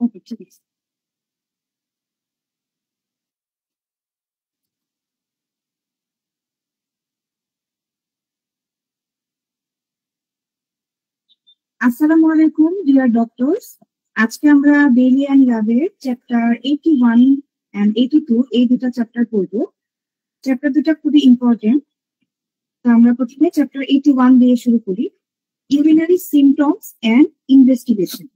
ওকে, ঠিক আছে। আসসালামু আলাইকুম ডিয়ার ডক্টরস। আজকে আমরা বেলি অ্যান্ড লাভের চ্যাপ্টার 81 এন্ড 82 এই দুটো চ্যাপ্টার পড়বো। চ্যাপ্টার দুটো খুবই ইম্পর্টেন্ট। তো আমরা প্রথমে চ্যাপ্টার 81 দিয়ে শুরু করি, ইউরিনারি সিমটমস এন্ড ইনভেস্টিগেশন।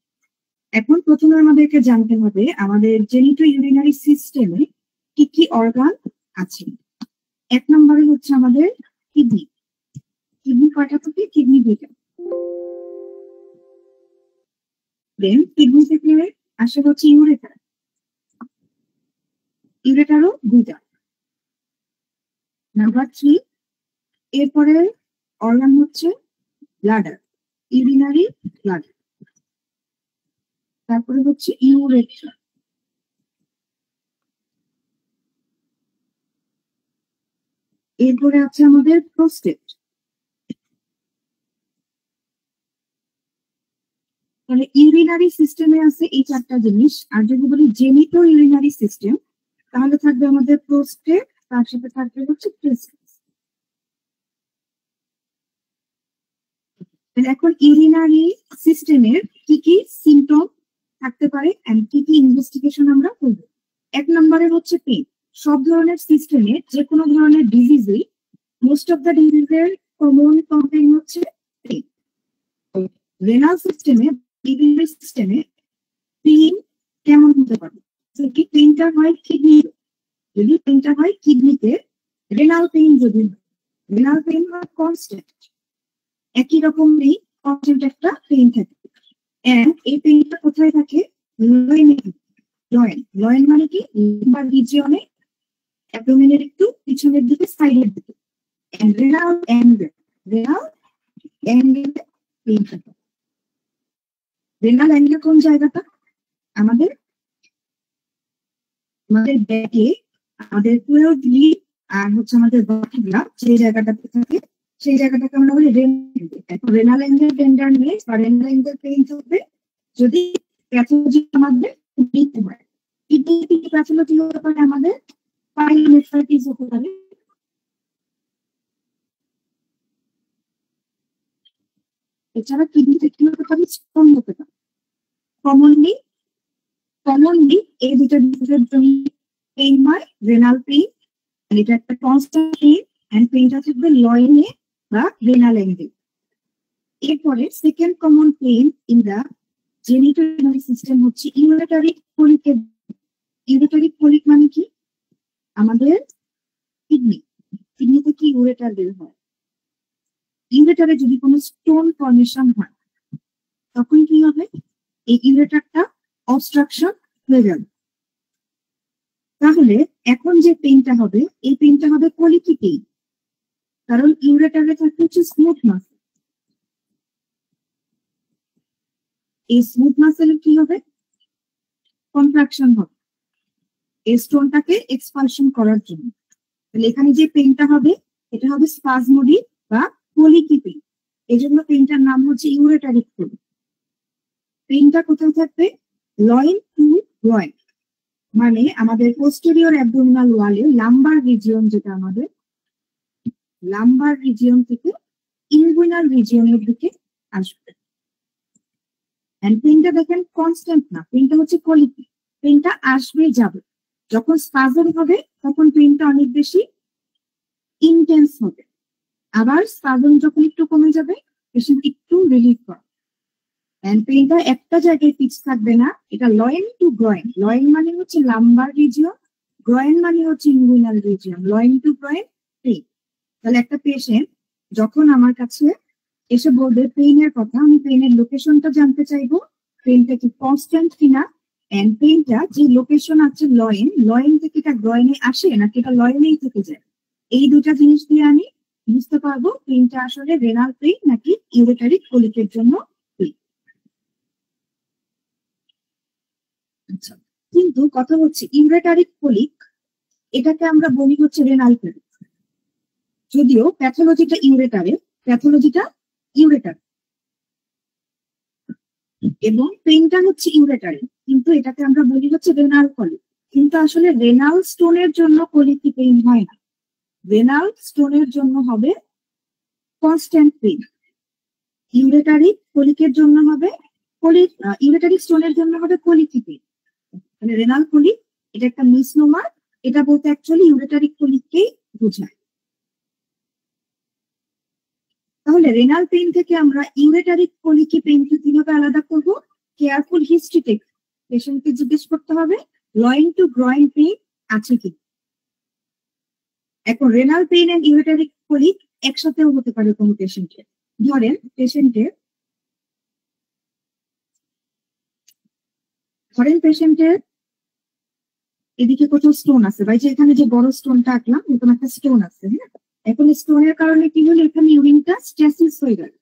এখন প্রথমে আমাদেরকে জানতে হবে আমাদের জেনিটো ইউরিনারি সিস্টেমে কি কি অর্গান আছে। এক নম্বরে হচ্ছে আমাদের কিডনি। কিডনি কয়টা থেকে? কিডনি দুইটা। দেন কিডনি থেকে আসে হচ্ছে ইউরেটার। ইউরেটারও দুইটা। নাম্বার 3, এরপরে অর্গান হচ্ছে ব্লাডার, ইউরিনারি ব্লাডার। তারপরে হচ্ছে ইউরেথ্রা। এরপরে আছে আমাদের প্রোস্টেট। তাহলে ইউরিনারি সিস্টেমে আছে এই চারটা জিনিস। আর যদি বলি জেনিটো ইউরিনারি সিস্টেম, তাহলে থাকবে আমাদের প্রোস্টেট, তার সাথে থাকবে হচ্ছে টেস্টিস। এখন ইউরিনারি সিস্টেমের কি কি সিমটম থাকতে পারে এন্ড কি কি ইনভেস্টিগেশন আমরা করব। এক নম্বরে হচ্ছে পেইন। সব ধরনের সিস্টেমে যে কোনো ধরনের ডিজিজই মোস্ট অফ দ্য ডিজিজের কমন কমপ্লেইন হচ্ছে পেইন। রেনাল সিস্টেমে, ইউরিনারি সিস্টেমে পেইন কেমন হতে পারে? যদি পেইনটা হয় কিডনি, যদি পেইনটা হয় কিডনিতে, রেনাল পেইন যদি রেনাল পেইন হয় কনস্ট্যান্ট, একই রকম নেই, কনস্ট্যান্ট একটা পেইন থাকে। এন্ড এই পেইনটা কোথায় থাকে? লয়েনে। লয়েন, লয়েন মানে কি? লিম্বার রিজিয়নে, অ্যাবডোমেনের একটু পিছনের দিকে, সাইডের দিকে। এন্ড রেনাল অ্যাঙ্গেল, রেনাল অ্যাঙ্গেলে পেইন থাকে। রেনাল অ্যাঙ্গেল কোন জায়গাটা? আমাদের আমাদের ব্যাকে, আমাদের 12 ডিগ্রি আর হচ্ছে আমাদের বাকিগুলা যে জায়গাটাতে থাকে, সেই জায়গাটাকে আমরা বলি রেনাল অ্যাঙ্গেল টেন্ডারনেস বা রেনাল অ্যাঙ্গেল পেইন হবে যদি প্যাথোলজি আমাদের কিডনিতে হয়। কিডনিতে কি প্যাথোলজি হতে পারে? আমাদের পাইলোনেফ্রাইটিস হতে পারে। এছাড়া কিডনিতে কি হতে পারে? স্টোন হতে পারে। কমনলি এই দুটো ডিজিজের জন্য পেইন হয়, রেনাল পেইন। এটা একটা কনস্ট্যান্ট পেইন এন্ড পেইনটা থাকবে লয়েনে বা রেনাল অ্যাঙ্গেল। এরপরে second common pain in the genito urinary system হচ্ছে ইউরেটারি কোলিকের। ইউরেটারি কোলিক মানে কি? আমাদের কিডনিতে কি ইউরেটার বের হয়। ইউরেটারে যদি কোনো স্টোন ফর্মেশন হয় তখন কি হবে? এই ইউরেটারটা অবস্ট্রাকশন হয়ে গেল। তাহলে এখন যে পেইনটা হবে, এই পেইনটা হবে কোলিকি পেইন, কারণ ইউরেটারে থাকে হচ্ছে স্মুথ মাসেল। এই স্মুথ মাসেলে কি হবে? কন্ট্রাকশন হবে এই স্টোনটাকে এক্সপালশন করার জন্য। তাহলে এখানে যে পেইনটা হবে এটা হবে স্পাজমোডিক বা কোলিকি পেইন। এই জন্য পেইনটার নাম হচ্ছে ইউরেটারিক পেইন। পেইনটা কোথায় থাকবে? লয়েন টু গ্রয়েন, মানে আমাদের পোস্টেরিয়র অ্যাবডোমিনাল ওয়ালে লাম্বার রিজিয়ন, যেটা আমাদের লাম্বার রিজিয়ন থেকে ইনগুইনাল রিজিয়নের দিকে আসবে। এন্ড পেইনটা দেখেন কনস্ট্যান্ট না, পেইনটা হচ্ছে কোলিকি। পেইনটা আসবে যাবে। যখন স্পাজম হবে তখন পেইনটা অনেক বেশি ইন্টেন্স হবে, আবার স্পাজম যখন একটু কমে যাবে পেশেন্ট একটু রিলিফ পাবে। এন্ড পেইনটা একটা জায়গায় ফিক্স থাকবে না, এটা লয়েন টু গ্রয়েন। লয়েন মানে হচ্ছে লাম্বার রিজিয়ন, গ্রয়েন মানে হচ্ছে inguinal region. Loin to groin pain. তাহলে একটা পেশেন্ট যখন আমার কাছে এসে বলবে পেইনের কথা, আমি পেইনের লোকেশনটা জানতে চাইবো, পেইনটা কি কনস্ট্যান্ট কিনা। এন্ড পেইনটা যে লোকেশন আছে লয়েন, লয়েন থেকে এটা গ্রয়েনে আসে নাকি এটা লয়েনেই থেকে যায়, এই দুটা জিনিস দিয়ে আমি বুঝতে পারবো পেইনটা আসলে রেনাল পেইন নাকি ইউরেটারি কোলিকের জন্য পেইন। আচ্ছা, কিন্তু কথা হচ্ছে ইউরেটারি কোলিক এটাকে আমরা বলি হচ্ছে রেনাল পেইন, যদিও প্যাথোলজিটা ইউরেটারে, প্যাথোলজিটা ইউরেটার এবং পেইনটা হচ্ছে ইউরেটারি, কিন্তু এটাকে আমরা বলি হচ্ছে রেনাল কলিক। কিন্তু আসলে রেনাল স্টোনের জন্য কলিকি পেইন হয় না, রেনাল স্টোনের জন্য হবে কনস্ট্যান্ট পেইন। ইউরেটারিক কলিকের জন্য হবে ইউরেটারিক স্টোনের জন্য হবে কলিকি পেইন। মানে রেনাল কলিক এটা একটা মিসনোমার, এটা বলতে অ্যাকচুয়ালি ইউরেটারিক কলিককেই বোঝায়। তাহলে রেনাল পেইন থেকে আমরা ইউরেটারিক কলিকি পেইনকে কিভাবে আলাদা করব? কেয়ারফুল হিস্ট্রি টেক পেশেন্টকে জিজ্ঞেস করতে হবে লয়েন টু গ্রয়েন পেইন আছে কি। এখন রেনাল পেইন এন্ড ইউরেটারিক কলিক একসাথেও হতে পারে কোনো পেশেন্টের। ধরেন পেশেন্টের এদিকে কোথাও স্টোন আছে, বা এখানে যে বড় স্টোনটা আঁকলাম এরকম একটা স্টোন আছে, হ্যাঁ। এখন স্টোনের কারণে কি হলো, এখানে ইউরিনটা স্ট্যাসিস হয়ে গেল,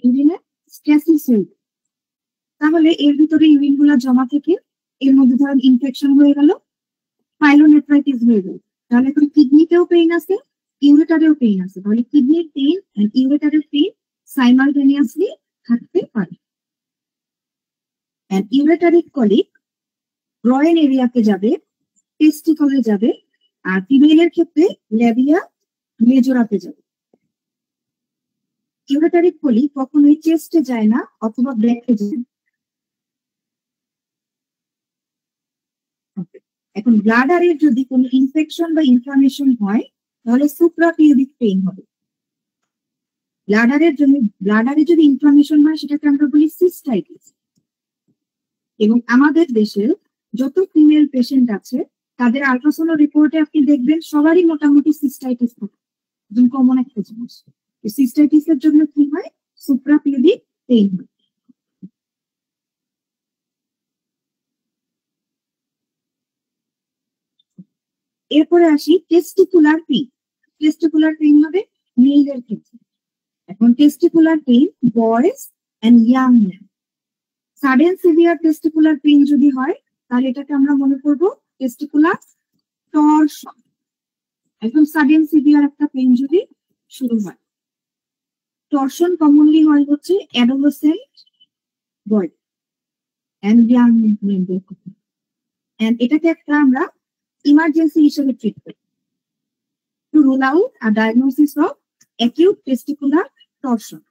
ইউরিনে স্ট্যাসিস হয়ে গেল। তাহলে এর ভিতরে ইউরিন গুলা জমা থেকে এর মধ্যে ধরেন ইনফেকশন হয়ে গেল, পাইলোনেফ্রাইটিস হয়ে গেল। তাহলে এখন কিডনিতেও পেইন আছে, ইউরেটারেও পেইন আছে। তাহলে কিডনির পেইন এন্ড ইউরেটারের পেইন সাইমালটেনিয়াসলি থাকতে পারে। এন্ড ইউরেটারিক কলিক গ্রয়েন এরিয়াতে যাবে, টেস্টিকলে যাবে, আর ফিমেলের ক্ষেত্রে ল্যাবিয়া মেজোরাতে যাবে। ইউরেটারিক কলিক কখনোই চেস্টে যায় না অথবা ব্রেকে যায় না। এখন ব্লাডারের যদি কোনো ইনফেকশন বা ইনফ্লামেশন হয় তাহলে সুপ্রাপিউবিক পেইন হবে। ব্লাডারে যদি ইনফ্লামেশন হয় সেটাকে আমরা বলি সিস্টাইটিস। এবং আমাদের দেশের যত ফিমেল পেশেন্ট আছে তাদের আল্ট্রাসাউন্ড রিপোর্টে আপনি দেখবেন সবারই মোটামুটি সিস্টাইটিস থাকে, একদম কমন একটা জিনিস। সিস্টাইটিসের জন্য কি হয়, সুপ্রাপিউবিক পেইন হয়। এরপরে আসি টেস্টিকুলার পেইন। টেস্টিকুলার পেইন হবে মেয়েদের ক্ষেত্রে। এখন testicular pain boys and young man. Sudden severe testicular pain যদি হয় তাহলে এটাকে আমরা মনে করব টেস্টিকুলার টরশন। একদম সাডেন সিভিয়ার একটা পেইন যদি শুরু হয়, টরশন কমনলি হয় হচ্ছে অ্যাডোলেসেন্ট বয় এন্ড ইয়াং মেনদের ক্ষেত্রে। এন্ড এটাকে একটা আমরা ইমার্জেন্সি হিসেবে ট্রিট করি to rule out a diagnosis of acute testicular torsion.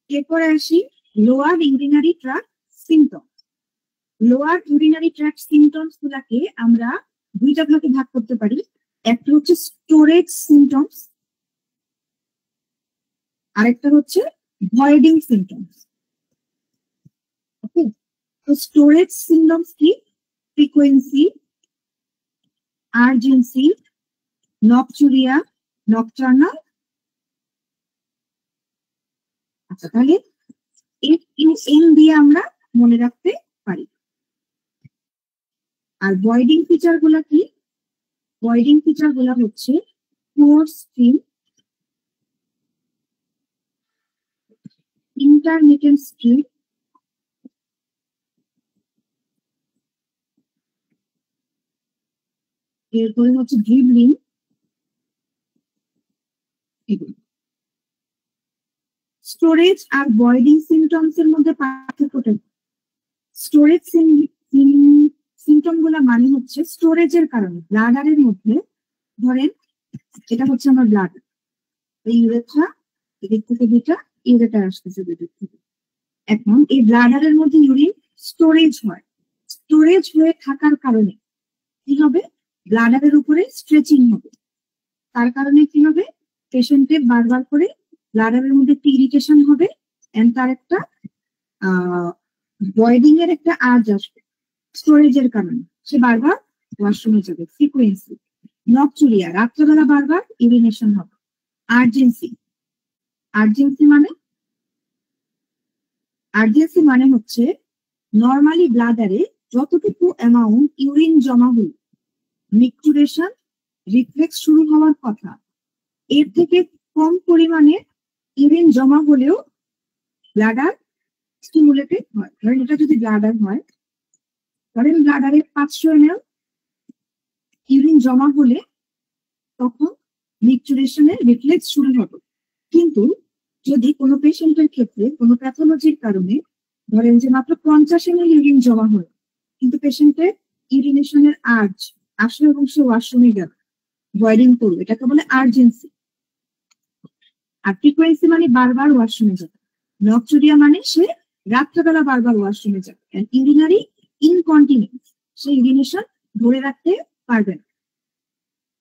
এরপরে আসি lower urinary tract symptoms. Lower urinary tract symptoms গুলাকে আমরা দুইটা ভাগে ভাগ করতে পারি। একটা হচ্ছে স্টোরেজ সিমটমস, আরেকটা হচ্ছে ভয়েডিং সিমটমস। ওকে, তো স্টোরেজ সিমটমস কি? Frequency, urgency, nocturia, nocturnal. আচ্ছা, তাহলে এন দিয়ে আমরা মনে রাখতে পারি। আর ভয়েডিং ফিচার গুলা কি? ভয়েডিং ফিচার গুলা হচ্ছে পোর স্ট্রিম, ইন্টারমিটেন্ট স্ট্রিম, এরপরে হচ্ছে ড্রিবলিং। স্টোরেজ আর ভয়েডিং সিমটমস এর মধ্যে পার্থক্যটা, স্টোরেজ সিমটম গুলা মানে হচ্ছে স্টোরেজের কারণে ব্লাডারের মধ্যে, ধরেন এটা হচ্ছে আমার ব্লাডার, এই ইউরেথ্রা, এদিক থেকে দুইটা ইউরেটার আসতেছে দুদিক থেকে। এখন এই ব্লাডারের মধ্যে ইউরিন স্টোরেজ হয়, স্টোরেজ হয়ে থাকার কারণে কি হবে, ব্লাডারের উপরে স্ট্রেচিং হবে। তার কারণে কি হবে, পেশেন্টের বারবার করে ব্লাডারের মধ্যে একটি ইরিটেশন হবে এন্ড তার একটা ভয়েডিং এর একটা আর্জ আসবে স্টোরেজের কারণে, সে বারবার ওয়াশরুমে যাবে। ফ্রিকোয়েন্সি, নকচুরিয়া, রাত্রেবেলা বারবার ইউরিনেশন হবে। আর্জেন্সি, আর্জেন্সি মানে হচ্ছে নর্মালি ব্লাডারে যতটুকু অ্যামাউন্ট ইউরিন জমা হল, মিকচুরেশন রিফ্লেক্স শুরু হওয়ার কথা, এর থেকে কম পরিমাণে ইউরিন জমা হলেও ব্লাডার স্টিমুলেটেড হয়। ধরেন এটা যদি ব্লাডার হয়, ধরেন ব্লাডারে 500 ml ইউরিন জমা হলে তখন মিকচুরেশনের রিফ্লেক্স শুরু হবে। কিন্তু যদি কোনো পেশেন্টের ক্ষেত্রে কোনো প্যাথোলজির কারণে ধরেন যে মাত্র 50 ml ইউরিন জমা হয়, কিন্তু পেশেন্টের ইউরিনেশনের আর্জ আসলে এবং সে ওয়াশরুমে গেল, ভয়েডিং করবে, এটাকে বলে আর্জেন্সি। আর ফ্রিকোয়েন্সি মানে বারবার ওয়াশরুমে যাবে। নকচুরিয়া মানে সে রাত্রেবেলা বারবার ওয়াশরুমে যাবে। ইউরিনারি ইনকন্টিনেন্স, সে ইউরিনেশন ধরে রাখতে পারবে না,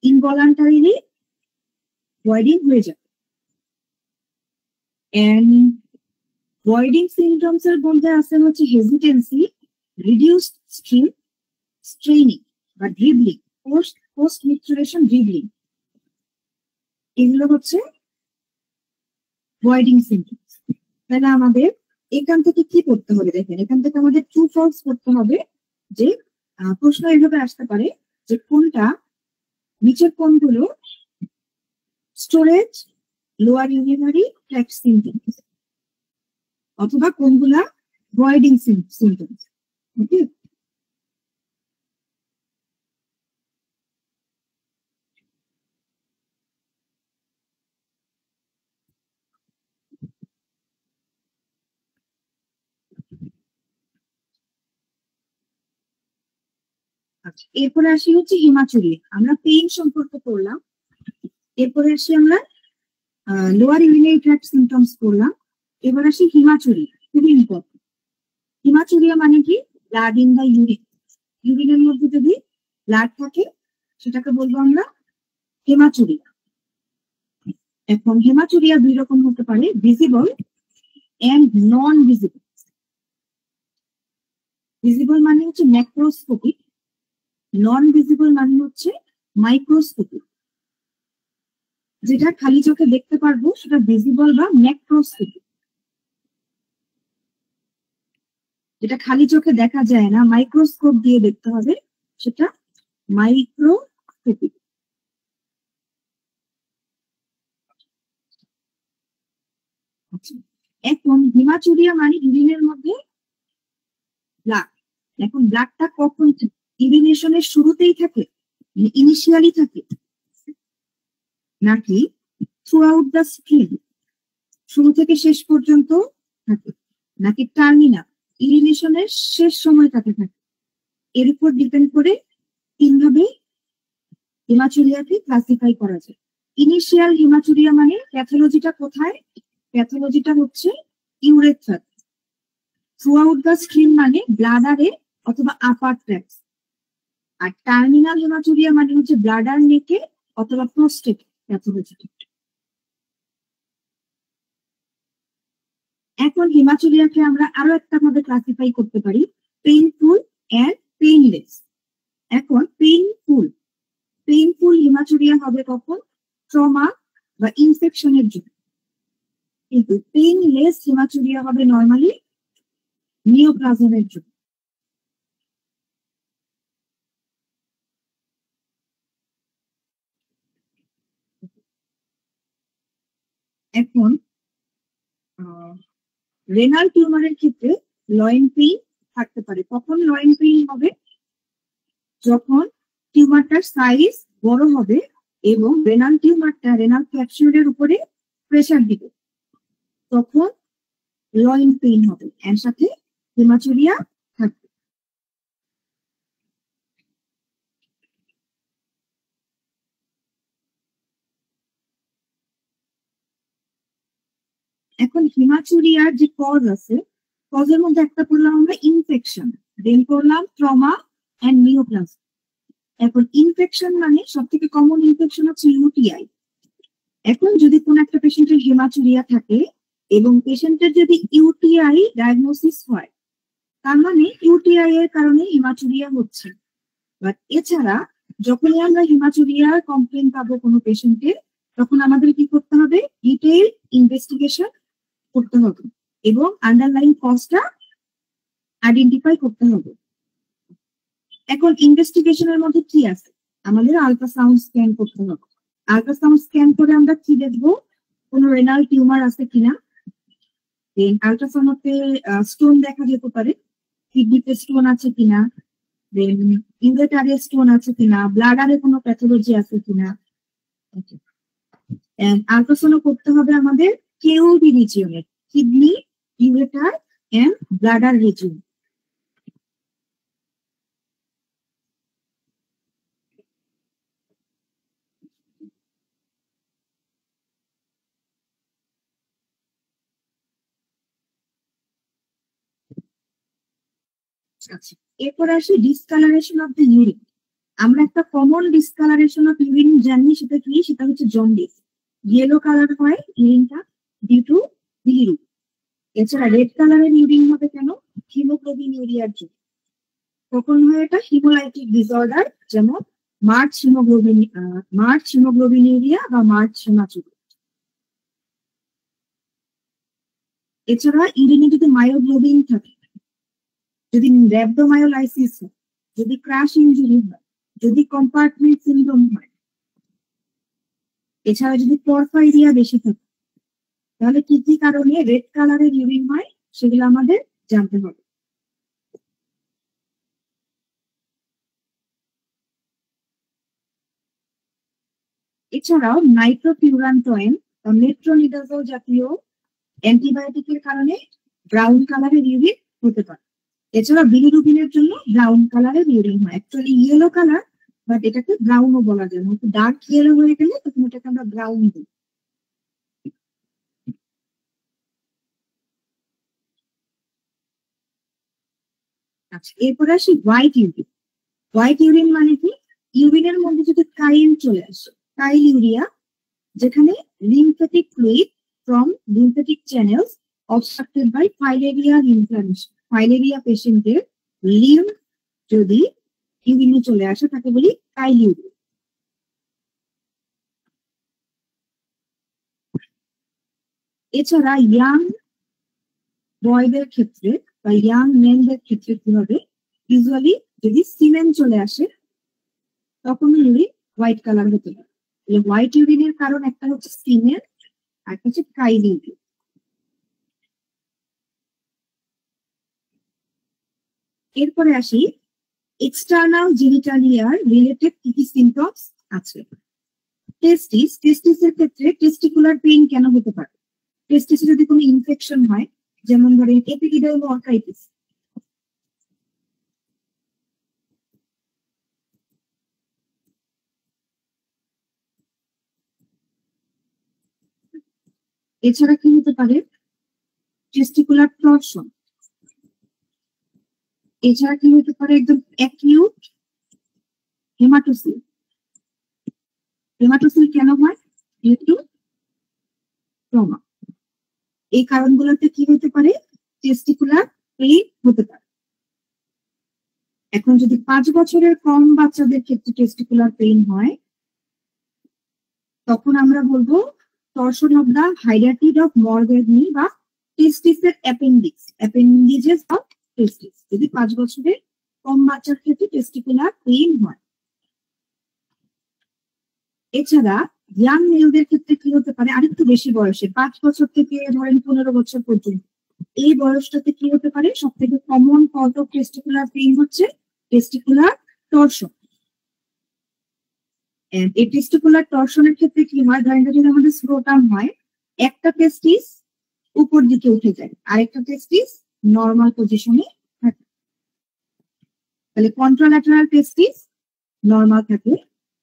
ইনভলান্টারিলি ভয়েডিং হয়ে যাবে। ভয়েডিং সিমটমস এর মধ্যে আছে হচ্ছে হেজিটেন্সি, রিডিউসড স্ট্রিম, স্ট্রেইনিং বা ড্রিবলিং, পোস্ট মিকচুরেশন ড্রিবলিং, এগুলো হচ্ছে ভয়েডিং সিমটমস। তাহলে আমাদের এখান থেকে কি করতে হবে দেখেন, এখান থেকে আমাদের ট্রু ফলস করতে হবে। যে প্রশ্ন এইভাবে আসতে পারে যে কোনটা নিচের কোনগুলো storage lower urinary tract symptoms, অথবা কোনগুলা ভয়েডিং সিমটমস। ওকে, আচ্ছা এরপরে আসি হচ্ছে হিমাচুরিয়া। আমরা পেইন সম্পর্কে পড়লাম, এরপরে আসি আমরা লোয়ার ইউরিনারি ট্র্যাক্ট সিমটমস পড়লাম। এবার আসি হিমাচুরিয়া, খুবই ইম্পর্টেন্ট। হিমাচুরিয়া মানে কি? ব্লাড ইন দা ইউরিন, ইউরিনের মধ্যে যদি ব্লাড থাকে সেটাকে বলবো আমরা হেমাচুরিয়া। এখন হেমাচুরিয়া দুই রকম হতে পারে, visible and non visible. Visible মানে হচ্ছে ম্যাক্রোস্কোপিক, নন ভিজিবল মানে হচ্ছে মাইক্রোস্কোপিক। যেটা খালি চোখে দেখতে পারবো সেটা ভিজিবল বা ম্যাক্রোস্কোপিক, যেটা খালি চোখে দেখা যায় না, মাইক্রোস্কোপ দিয়ে দেখতে হবে, সেটা মাইক্রোস্কোপিক। এখন হিমাচুরিয়া মানে ইউরিনের মধ্যে ব্লাড। এখন ব্লাডটা কখন ইউরিনেশনের শুরুতেই থাকে, ইনিশিয়ালি থাকে, নাকি থ্রু আউট দ্য স্ট্রিম, শুরু থেকে শেষ পর্যন্ত থাকে, নাকি টার্মিনাল, ইউরিনেশনের শেষ সময়টাতে থাকে? এর উপর ডিপেন্ড করে তিনভাবে হিমাচুরিয়াকে ক্লাসিফাই করা যায়। ইনিশিয়াল হিমাচুরিয়া মানে প্যাথোলজিটা কোথায়? প্যাথোলজিটা হচ্ছে urethra. Through out the stream মানে ব্লাডারে অথবা আপার ট্র্যাক্ট। আর টার্মিনাল হেমাচুরিয়া মানে হচ্ছে ব্লাডার নেকে অথবা প্রোস্টেট প্যাথোলজিটা। এখন হিমাচুরিয়াকে আমরা আরো একটা ভাবে ক্লাসিফাই করতে পারি, পেইনফুল এন্ড পেইনলেস। এখন পেইনফুল হিমাচুরিয়া হবে কখন? ট্রমা বা ইনফেকশনের জন্য। কিন্তু পেইনলেস হিমাচুরিয়া হবে নর্মালি নিওপ্লাজমের জন্য। এখন রেনাল টিউমারের ক্ষেত্রে লয়েন পেইন থাকতে পারে। কখন লয়েন পেইন হবে? যখন টিউমারটার সাইজ বড় হবে এবং রেনাল টিউমারটা রেনাল ক্যাপসুলের উপরে প্রেসার দিবে, তখন লয়েন পেইন হবে, এর সাথে হিমাচুরিয়া থাকবে। এখন হিমাচুরিয়ার যে কজ আছে, কজের মধ্যে একটা পড়লাম আমরা ইনফেকশন, দেন পড়লাম ট্রমা এন্ড নিওপ্লাজম। এখন ইনফেকশন মানে সব থেকে কমন ইনফেকশন হচ্ছে ইউটিআই। এখন যদি কোন একটা পেশেন্টের হিমাচুরিয়া থাকে এবং পেশেন্টের যদি ইউটিআই ডায়াগনোসিস হয়, তার মানে ইউটিআই এর কারণে হিমাচুরিয়া হচ্ছে। বাট এছাড়া যখনই আমরা হিমাচুরিয়ার কমপ্লেন পাবো কোনো পেশেন্টের, তখন আমাদের কি করতে হবে? ডিটেইল ইনভেস্টিগেশন করতে হবে এবং আন্ডারলাইন কজটা আইডেন্টিফাই করতে হবে। এখন ইনভেস্টিগেশনের মধ্যে কি আছে? আমাদের আল্ট্রাসাউন্ড স্ক্যান করতে হবে। আল্ট্রাসাউন্ড স্ক্যান করে আমরা কি দেখবো? কোনো রেনাল টিউমার আছে কিনা। দেন আল্ট্রাসাউন্ডে স্টোন দেখা যেতে পারে, কিডনিতে স্টোন আছে কিনা, দেন ইউরেটারে স্টোন আছে কিনা, ব্লাডারে কোনো প্যাথোলজি আছে কিনা, আল্ট্রাসাউন্ড করতে হবে আমাদের কেওবি রিজিয়নের, kidney, ureter and bladder region. আচ্ছা, এরপর আসি ডিসকালারেশন অফ দ্য ইউরিন। আমরা একটা কমন ডিসকালারেশন অফ ইউরিন জানি, সেটা কি? সেটা হচ্ছে জন্ডিস। ইয়েলো কালার হয় ইউরিনটা ডিউ টু বিলিরুবিন। এছাড়া রেড কালারের ইউরিন হবে কেন? হিমোগ্লোবিন ইউরিয়ার জন্য। কখন হয় এটা? হিমোলাইটিক ডিসঅর্ডার, যেমন মার্চ হিমোগ্লোবিন ইউরিয়া বা মার্চ হিমাচুরিয়া। এছাড়া ইউরিনে যদি মায়োগ্লোবিন থাকে, যদি র্যাবডোমায়োলাইসিস হয়, যদি ক্রাশ ইনজুরি হয়, যদি কম্পার্টমেন্ট সিনড্রোম হয়, এছাড়া যদি পরফাইরিয়া বেশি থাকে, তাহলে কি কি কারণে রেড কালারের ইউরিন হয় সেগুলো আমাদের জানতে হবে। এছাড়াও নাইট্রোফিউরান্টয়েন বা মেট্রোনিডাজোল জাতীয় অ্যান্টিবায়োটিকের কারণে ব্রাউন কালারের ইউরিন হতে পারে। এছাড়া বিলিরুবিনের জন্য ব্রাউন কালারের ইউরিন হয়। অ্যাকচুয়ালি ইয়েলো কালার, বাট এটাকে ব্রাউনও বলা যায় না। ডার্ক ইয়েলো হয়ে গেলে তখন এটাকে আমরা ব্রাউন দিই। আচ্ছা, এরপরে আসি হোয়াইট ইউরিন। হোয়াইট ইউরিন মানে কি? ইউরিনের মধ্যে যদি কাইল চলে আসে, কাইল ইউরিয়া, যেখানে lymphatic fluid from lymphatic channels obstructed by ফাইলেরিয়াল inflammation. Filaria পেশেন্টের লিম্ফ যদি ইউরিনে চলে আসে তাকে বলি কাইল ইউরিন। এছাড়া ইয়াং বয়দের ক্ষেত্রে বা ইয়াং মেনদের ক্ষেত্রে কি হবে? ইউজুয়ালি যদি সিমেন চলে আসে তখন ইউরিন হোয়াইট কালার হতে পারে। হোয়াইট ইউরিনের কারণ একটা হচ্ছে সিমেন, আর একটা হচ্ছে কাইল ইউরিন। এরপরে আসি এক্সটার্নাল জেনিটালিয়ার রিলেটেড কি কি সিমটমস আছে। টেস্টিসের ক্ষেত্রে টেস্টিকুলার পেইন কেন হতে পারে? টেস্টিসে যদি কোনো ইনফেকশন হয়, যেমন ধরেন এপিডিডাইমোসাইটিস, এছাড়া কি হতে পারে? Testicular torsion. এছাড়া কি হতে পারে? একদম অ্যাকিউট হেমাটোসিল। হেমাটোসিল কেন হয়? Due to trauma. এই কারণগুলোতে কি হতে পারে? টেস্টিকুলার পেইন হতে পারে। এখন যদি 5 বছরের কম বাচ্চাদের ক্ষেত্রে টেস্টিকুলার পেইন হয়, তখন আমরা বলবো torsion of the hydatid of Morgagni বা টেস্টিসের অ্যাপেন্ডিজেস অফ টেস্টিস, যদি 5 বছরের কম বাচ্চার ক্ষেত্রে টেস্টিকুলার পেইন হয়। এছাড়া ইয়াং মেলদের ক্ষেত্রে কি হতে পারে? আরেকটু বেশি বয়সে, 5 বছর থেকে ধরেন 15 বছর পর্যন্ত, এই বয়সটাতে কি হতে পারে? সব থেকে common cause of testicular pain হচ্ছে টেস্টিকুলার টরশন। এই টেস্টিকুলার টরশনের ক্ষেত্রে কি হয়? ধরেন যদি আমাদের স্ক্রোটাম হয়, একটা টেস্টিস উপর দিকে উঠে যায়, আরেকটা টেস্টিস নর্মাল পজিশনে থাকে। তাহলে কন্ট্রাল্যাটারাল টেস্টিস নর্মাল থাকে,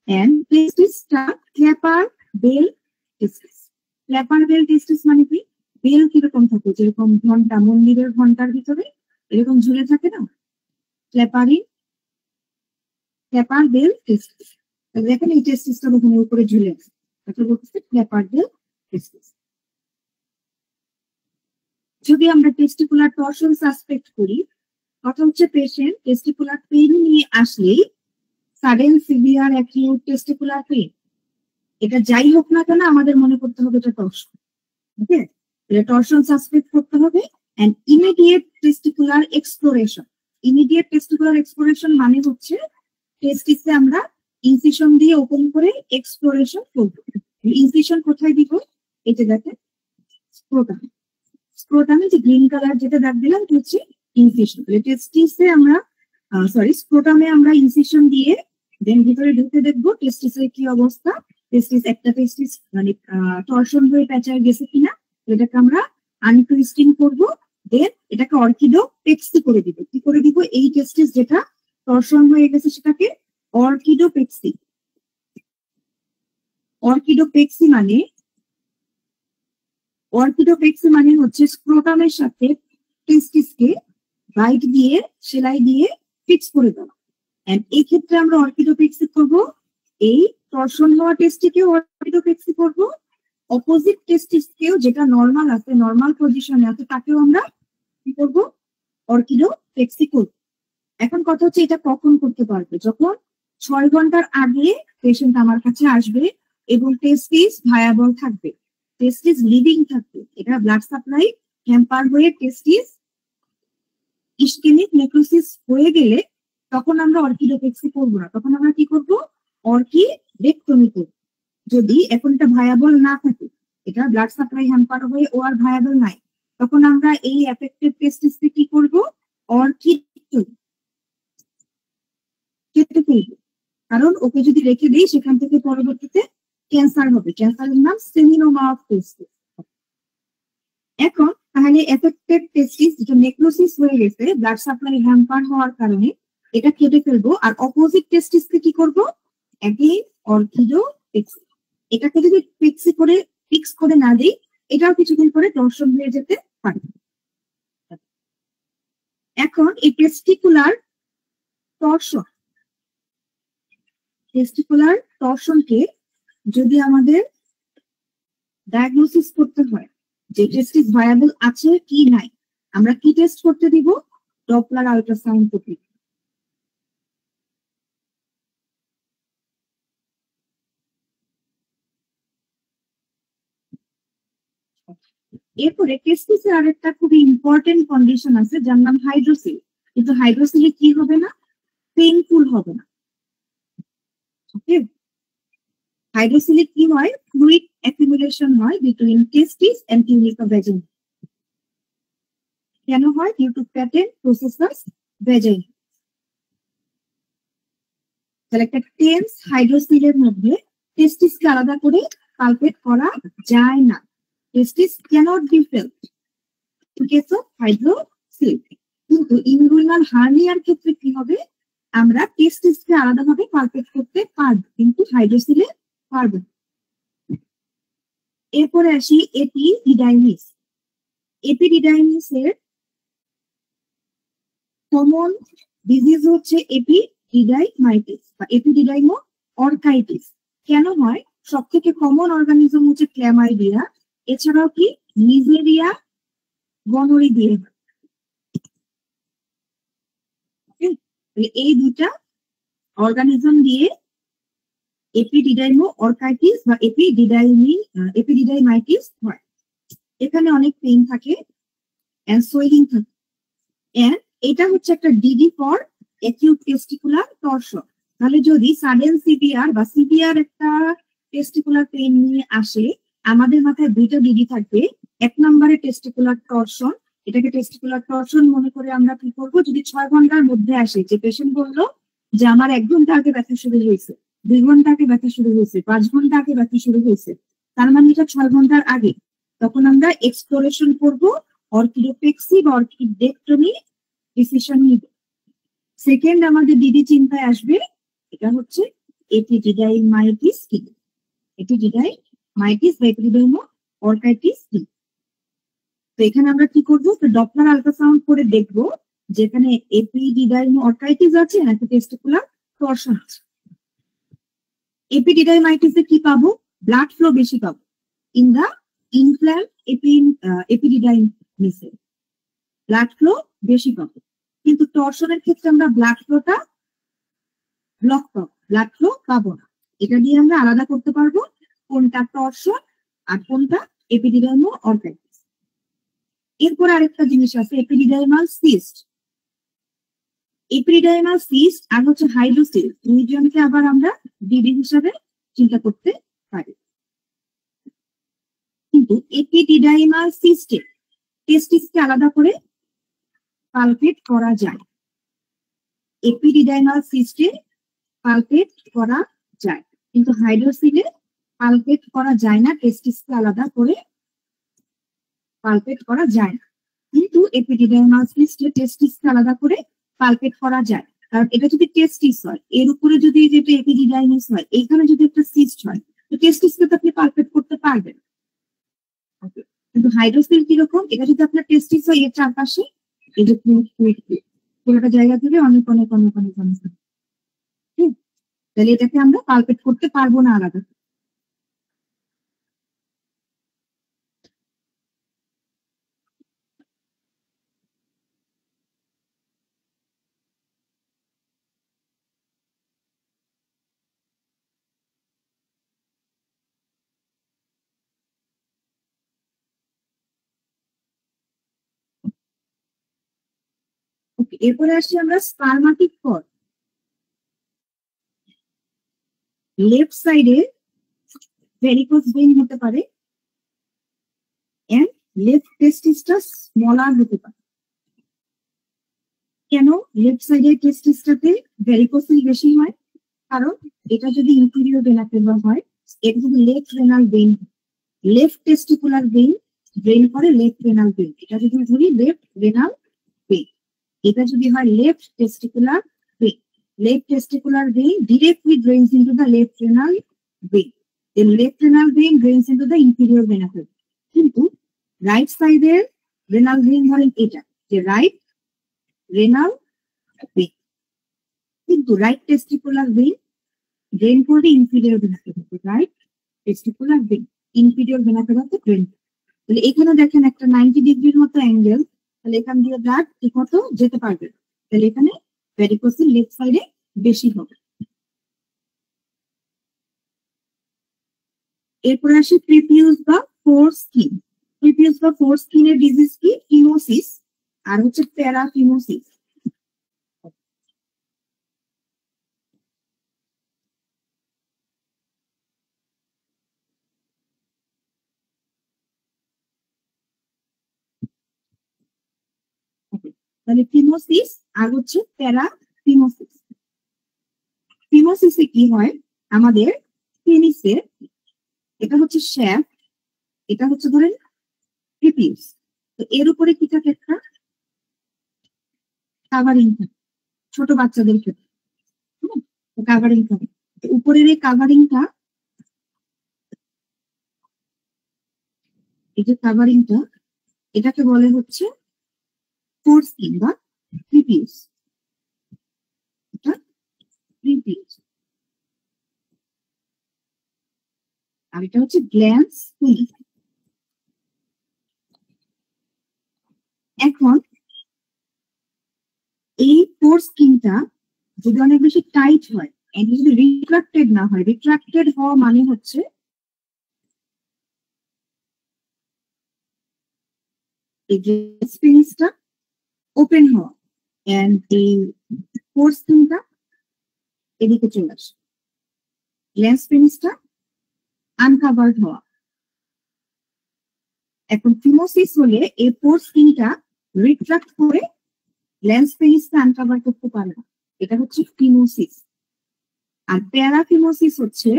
এন্ড টেস্টিসটা clapper bell testis. Clapper bell testis মানে কি? বেল কিরকম থাকে? যেরকম ঘন্টা, মন্দিরের ঘন্টার ভিতরে এরকম ঝুলে থাকে না, ক্ল্যাপার বেল টেস্টিস। দেখেন এই টেস্টিসটা ওখানে উপরে ঝুলে আছে, এটা বলতেছে ক্ল্যাপার বেল টেস্টিস। যদি আমরা টেস্টিকুলার টরশন সাসপেক্ট করি, কথা হচ্ছে পেশেন্ট টেস্টিকুলার পেইন নিয়ে আসলেই sudden severe acute testicular pain, এটা যাই হোক না কেন আমাদের মনে করতে হবে এটা টরশন। ওকে, এটা টরশন সাসপেক্ট করতে হবে। And immediate testicular exploration. Immediate testicular exploration মানে হচ্ছে টেস্টিসে আমরা ইনসিশন দিয়ে ওপেন করে এক্সপ্লোরেশন করব। ইনসিশন কোথায় দিব? এটা দেখেন স্ক্রোটামে। স্ক্রোটামে যে গ্রিন কালার যেটা দাগ দিলাম এটা হচ্ছে ইনসিশন। টেস্টিসে আমরা স্ক্রোটামে আমরা ইনসিশন দিয়ে দেন ভিতরে ঢুকে দেখবো টেস্টিসের কি অবস্থা। টেস্টিস একটা টেস্টিস মানে টর্শন হয়ে প্যাঁচায় গেছে কিনা, এটাকে আমরা আনটুইস্টিং করবো, দেন এটাকে অর্কিডোপেক্সি করে দিব। কি করে দিব? এই টেস্টিস যেটা টর্শন হয়ে গেছে সেটাকে অর্কিডোপেক্সি। অর্কিডোপেক্সি মানে হচ্ছে স্ক্রোটামের সাথে টেস্টিসকে বাইট দিয়ে সেলাই দিয়ে ফিক্স করে দেওয়া। এন্ড এই ক্ষেত্রে আমরা অর্কিডোপেক্সি করব, এই টর্শন হওয়া টেস্টিকেও অর্কিডোপেক্সি করব, অপোজিট টেস্টিসকেও যেটা নর্মাল আছে, নর্মাল পজিশনে আছে, তাকেও আমরা কি করব? অর্কিডোপেক্সি করব। এখন কথা হচ্ছে এটা কখন করতে পারবে? যখন 6 ঘন্টার আগে পেশেন্ট আমার কাছে আসবে এবং টেস্টিস ভায়াবল থাকবে, টেস্টিস লিভিং থাকবে। এটা ব্লাড সাপ্লাই হ্যাম্পার হয়ে টেস্টিস ইসকেমিক নেক্রোসিস হয়ে গেলে তখন আমরা অর্কিডোপেক্সি করবো না, তখন আমরা কি করব? অর্কিডেক্টমি করব। যদি এখন এটা ভায়াবল না থাকে, এটা ব্লাড সাপ্লাই হ্যাম্পার হয়ে ও আর ভায়াবল নাই, তখন আমরা এই এফেক্টেড টেস্টিসকে কি করব? অর্কিডেক্টমি কেটে ফেলবো। কারণ ওকে যদি রেখে দিই সেখান থেকে পরবর্তীতে ক্যান্সার হবে, ক্যান্সারের নাম সেমিনোমা অফ টেস্টিস। এখন তাহলে এফেক্টেড টেস্টিস যেটা নেক্রোসিস হয়ে গেছে ব্লাড সাপ্লাই হ্যাম্পার হওয়ার কারণে, এটা কেটে ফেলবো। আর অপোজিট টেস্টিসকে কি করব? অ্যাগেইন অর্কিডোপেক্সি। এটাকে যদি ফিক্স করে না দিই, এটাও কিছুদিন পরে টর্শন হয়ে যেতে পারে। এখন এই টেস্টিকুলার টর্শনকে যদি আমাদের ডায়াগনোসিস করতে হয় যে টেস্টিস ভায়াবল আছে কি নাই, আমরা কি টেস্ট করতে দিব? ডপলার আল্ট্রাসাউন্ড করতে। এরপরে টেস্টিসের আরেকটা খুবই ইম্পর্টেন্ট কন্ডিশন আছে যার নাম হাইড্রোসিল। কিন্তু হাইড্রোসিলে কি হবে না? পেইনফুল হবে না। ওকে, হাইড্রোসিলে কি হয়? ফ্লুইড অ্যাকুমুলেশন হয় between testis and tunica vagina. কেন হয়? Due to patent processus vagina. তাহলে একটা টেন্স হাইড্রোসিলের মধ্যে টেস্টিসকে আলাদা করে পালপেট করা যায় না। Testis cannot be felt in case of hydrocele. কিন্তু ইনগুইনাল হার্নিয়ার ক্ষেত্রে কি হবে? আমরা টেস্টিসকে আলাদাভাবে পালপেট করতে পারবো, কিন্তু হাইড্রোসিলে পারবো না। এরপরে আসি এপিডিডাইমিস। এপিডিডাইমিসের কমন ডিজিজ হচ্ছে এপিডিডাইমাইটিস বা এপিডিডাইমো অর্কাইটিস। কেন হয়? সব থেকে কমন অর্গানিজম হচ্ছে ক্ল্যামাইডিয়া, এছাড়াও কি নিজেরিয়া, গনোরিডিয়া। এই দুইটা অর্গানিজম দিয়ে এপিডিডাইমো অর্কাইটিস বা এপিডিডাইমাইটিস হয়। এখানে অনেক পেইন থাকে এন্ড সোয়েলিং থাকে। এন্ড এটা হচ্ছে একটা DD for acute testicular torsion. তাহলে যদি সাডেন সিভিয়ার একটা টেস্টিকুলার পেইন নিয়ে আসে, আমাদের মাথায় দুইটা ডিডি থাকবে। এক নম্বরে টেস্টিকুলার টর্শন, এটাকে টেস্টিকুলার টর্শন মনে করে আমরা কি করবো? যদি 6 ঘন্টার মধ্যে আসে, যে পেশেন্ট বললো যে আমার 1 ঘন্টা আগে ব্যথা শুরু হয়েছে, 2 ঘন্টা আগে ব্যথা শুরু হয়েছে, 5 ঘন্টা আগে ব্যথা শুরু হয়েছে, তার মানে এটা 6 ঘন্টার আগে, তখন আমরা এক্সপ্লোরেশন করবো, অর্কিডোপেক্সি বা অর্কিডেক্টমি ডিসিশন নিব। সেকেন্ড আমাদের দিদি চিন্তায় আসবে, এটা হচ্ছে এপিডিডাইমাইটিস কি। এপিডিডাইমাইটিস বা এপিডিডাইমো অর্কাইটিস কি। তো এখানে আমরা কি করবো? তো ডপলার আল্ট্রাসাউন্ড করে দেখবো যেখানে এপিডিডাইমো অর্কাইটিস আছে নাকি টেস্টিকুলার টর্শন আছে। এপিডিডাইমাইটিসে কি পাবো? ব্লাড ফ্লো বেশি পাবো ইন দা ইনফ্ল্যাম এপিডিডাইমিসে, ব্লাড ফ্লো বেশি পাবো। কিন্তু টর্শনের ক্ষেত্রে আমরা ব্লাড ফ্লোটা ব্লক পাবো, ব্লাড ফ্লো পাবো না। এটা দিয়ে আমরা আলাদা করতে পারবো কোনটা টর্শন আর কোনটা এপিডিডাইমো অর্কাইটিস। এরপর আরেকটা জিনিস আছে এপিডিডাইমাল সিস্ট। এপিডিডাইমাল সিস্ট আর হচ্ছে হাইড্রোসিল, দুইজনকে আবার আমরা ডিডি হিসাবে চিন্তা করতে পারি। কিন্তু এপিডিডাইমাল সিস্টে টেস্টিসকে আলাদা করে পালপেট করা যায়। এপিডিডাইমাল সিস্টে পালপেট করা যায়, কিন্তু হাইড্রোসিলে পালপেট করা যায় না, টেস্টিসকে আলাদা করে পালপেট করা যায় না। কিন্তু এপিডিডার্মাল সিস্টে টেস্টিসকে আলাদা করে পালপেট করা যায়। কারণ এটা যদি টেস্টিস হয়, এর উপরে যদি যেটা এপিডিডাইমিস হয়, এইখানে যদি একটা সিস্ট হয়, তো টেস্টিসকে তো আপনি পালপেট করতে পারবেন। কিন্তু হাইড্রোসিল কিরকম, এটা যদি আপনার টেস্টিস হয় এর চারপাশে এই যে পুরোটা জায়গা থেকে অনেক অনেক অনেক অনেক অনেক, ঠিক? তাহলে এটাকে আমরা পালপেট করতে পারবো না আলাদা। ওকে, এরপরে আসি আমরা স্পারমাটিক পড। লেফট সাইডে ভেরিকোজ ভেইন হতে পারে এন্ড লেফট টেস্টিসটা স্মলার হতে পারে। কেন লেফট সাইডের টেস্টিসটাতে ভেরিকোসিল বেশি হয়? কারণ এটা যদি ইনফিরিয়র ভেনা কেভা হয়, এটা যদি left renal vein, left testicular vein drain করে লেফট রেনাল ভেইন, এটা যদি ধরি লেফট রেনাল ভেইন, এটা যদি হয় left testicular vein, left testicular vein directly drains into the left renal vein, the left renal vein drains into the inferior vena cava। কিন্তু right সাইডের renal vein ধরেন এটা, যে রাইট রেনাল ভেইন, কিন্তু right testicular vein drain করবে inferior vena cava, right testicular vein inferior vena কেভাতে drain. তাহলে এখানে দেখেন একটা 90 ডিগ্রির মতো অ্যাঙ্গেল, তাহলে এখান দিয়ে ব্লাড ঠিক মতো যেতে পারবে, তাহলে এখানে ভেরিকোসিল লেফট সাইডে বেশি হবে। এরপরে আসি প্রিপিউস বা ফোর স্কিন। প্রিপিউস বা ফোর স্কিনের ডিজিজ কি? ফিমোসিস আর হচ্ছে প্যারাফিমোসিস। তাহলে ফিমোসিস আর হচ্ছে প্যারাফিমোসিস। ফিমোসিসে কি হয়, আমাদের পেনিসে, এটা হচ্ছে শ্যাফট, এটা হচ্ছে ধরেন প্রিপিউস, তো এর উপরে কি থাকে? একটা কাভারিং থাকে, ছোট বাচ্চাদের ক্ষেত্রে কাভারিং থাকে। উপরের এই কাভারিংটা, এই যে কাভারিংটা, এটাকে বলে হচ্ছে ফোর স্কিন বা প্রিপিউস। এটা প্রিপিউস, আর এটা হচ্ছে গ্ল্যান্স পেনিস। এখন এই ফোর স্কিনটা যদি অনেক বেশি টাইট হয়, যদি রিট্রাক্টেড না হয়, রিট্রাক্টেড হওয়া মানে হচ্ছে এই গ্ল্যান্স পেনিসটা ওপেন হওয়া এন্ড এই ফোর স্কিনটা এদিকে চলে আসে, গ্ল্যান্স পেনিসটা আনকাভার্ড হওয়া। এখন ফিমোসিস হলে এই ফোর স্কিনটা রিট্রাক্ট করে গ্ল্যান্স পেনিসটা আনকাভার করতে পারে না, এটা হচ্ছে ফিমোসিস। আর প্যারাফিমোসিস হচ্ছে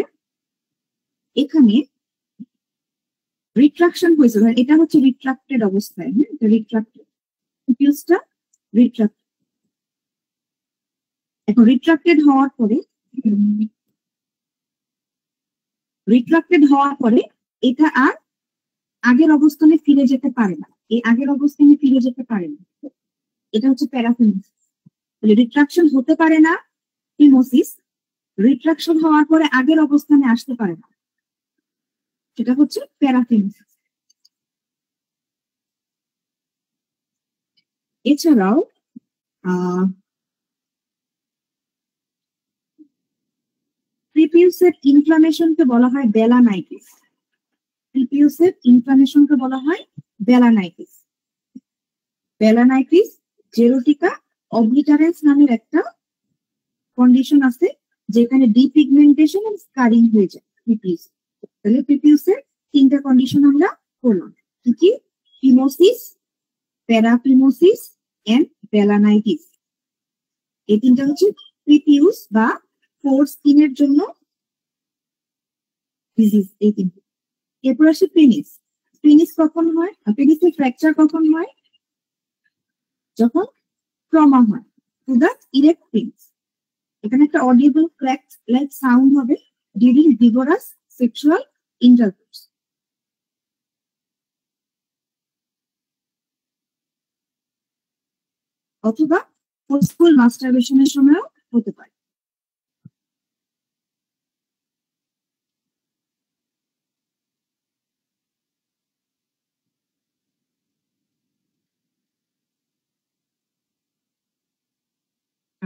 এখানে রিট্রাকশন হয়েছে, এটা হচ্ছে রিট্রাক্টেড অবস্থায়, হ্যাঁ, এটা রিট্রাক্টেড, প্রিপিউসটা রিট্রাক্ট। এখন রিট্রাক্টেড হওয়ার পরে এটা আর আগের অবস্থানে ফিরে যেতে পারে না, এই আগের অবস্থানে ফিরে যেতে পারে না, এটা হচ্ছে প্যারাফিমোসিস। রিট্রাকশন হতে পারে না ফিমোসিস, রিট্রাকশন হওয়ার পরে আগের অবস্থানে আসতে পারে না, সেটা হচ্ছে প্যারাফিমোসিস। এছাড়াও প্রিপিউসের ইনফ্লামেশনকে বলা হয় বেলানাইটিস। প্রিপিউসের ইনফ্লামেশনকে বলা হয় বেলানাইটিস। বেলানাইটিস জেরোটিকা অবলিটারেন্স নামের একটা কন্ডিশন আছে, যেখানে ডিপিগমেন্টেশন এন্ড স্কারিং হয়ে যায় প্রিপিউস। তাহলে প্রিপিউসের তিনটা কন্ডিশন আমরা করলাম, কি কি? Phimosis, paraphimosis and balanitis. এই তিনটা হচ্ছে প্রিপিউস বা ফোর স্কিনের জন্য ডিজিজ এই তিনটে। এরপর আসে পেনিস। পেনিস কখন হয়, পেনিসের ফ্র্যাকচার কখন হয়? যখন ট্রমা হয় টু দ্য ইরেক্ট পেনিস। এখানে একটা অডিবল ক্র্যাক লাইক সাউন্ড হবে ডিউরিং ভিগোরাস সেক্সুয়াল ইন্টারকোর্স। অথবা ফোর্সফুল মাস্টারবেশনের সময়ও হতে পারে।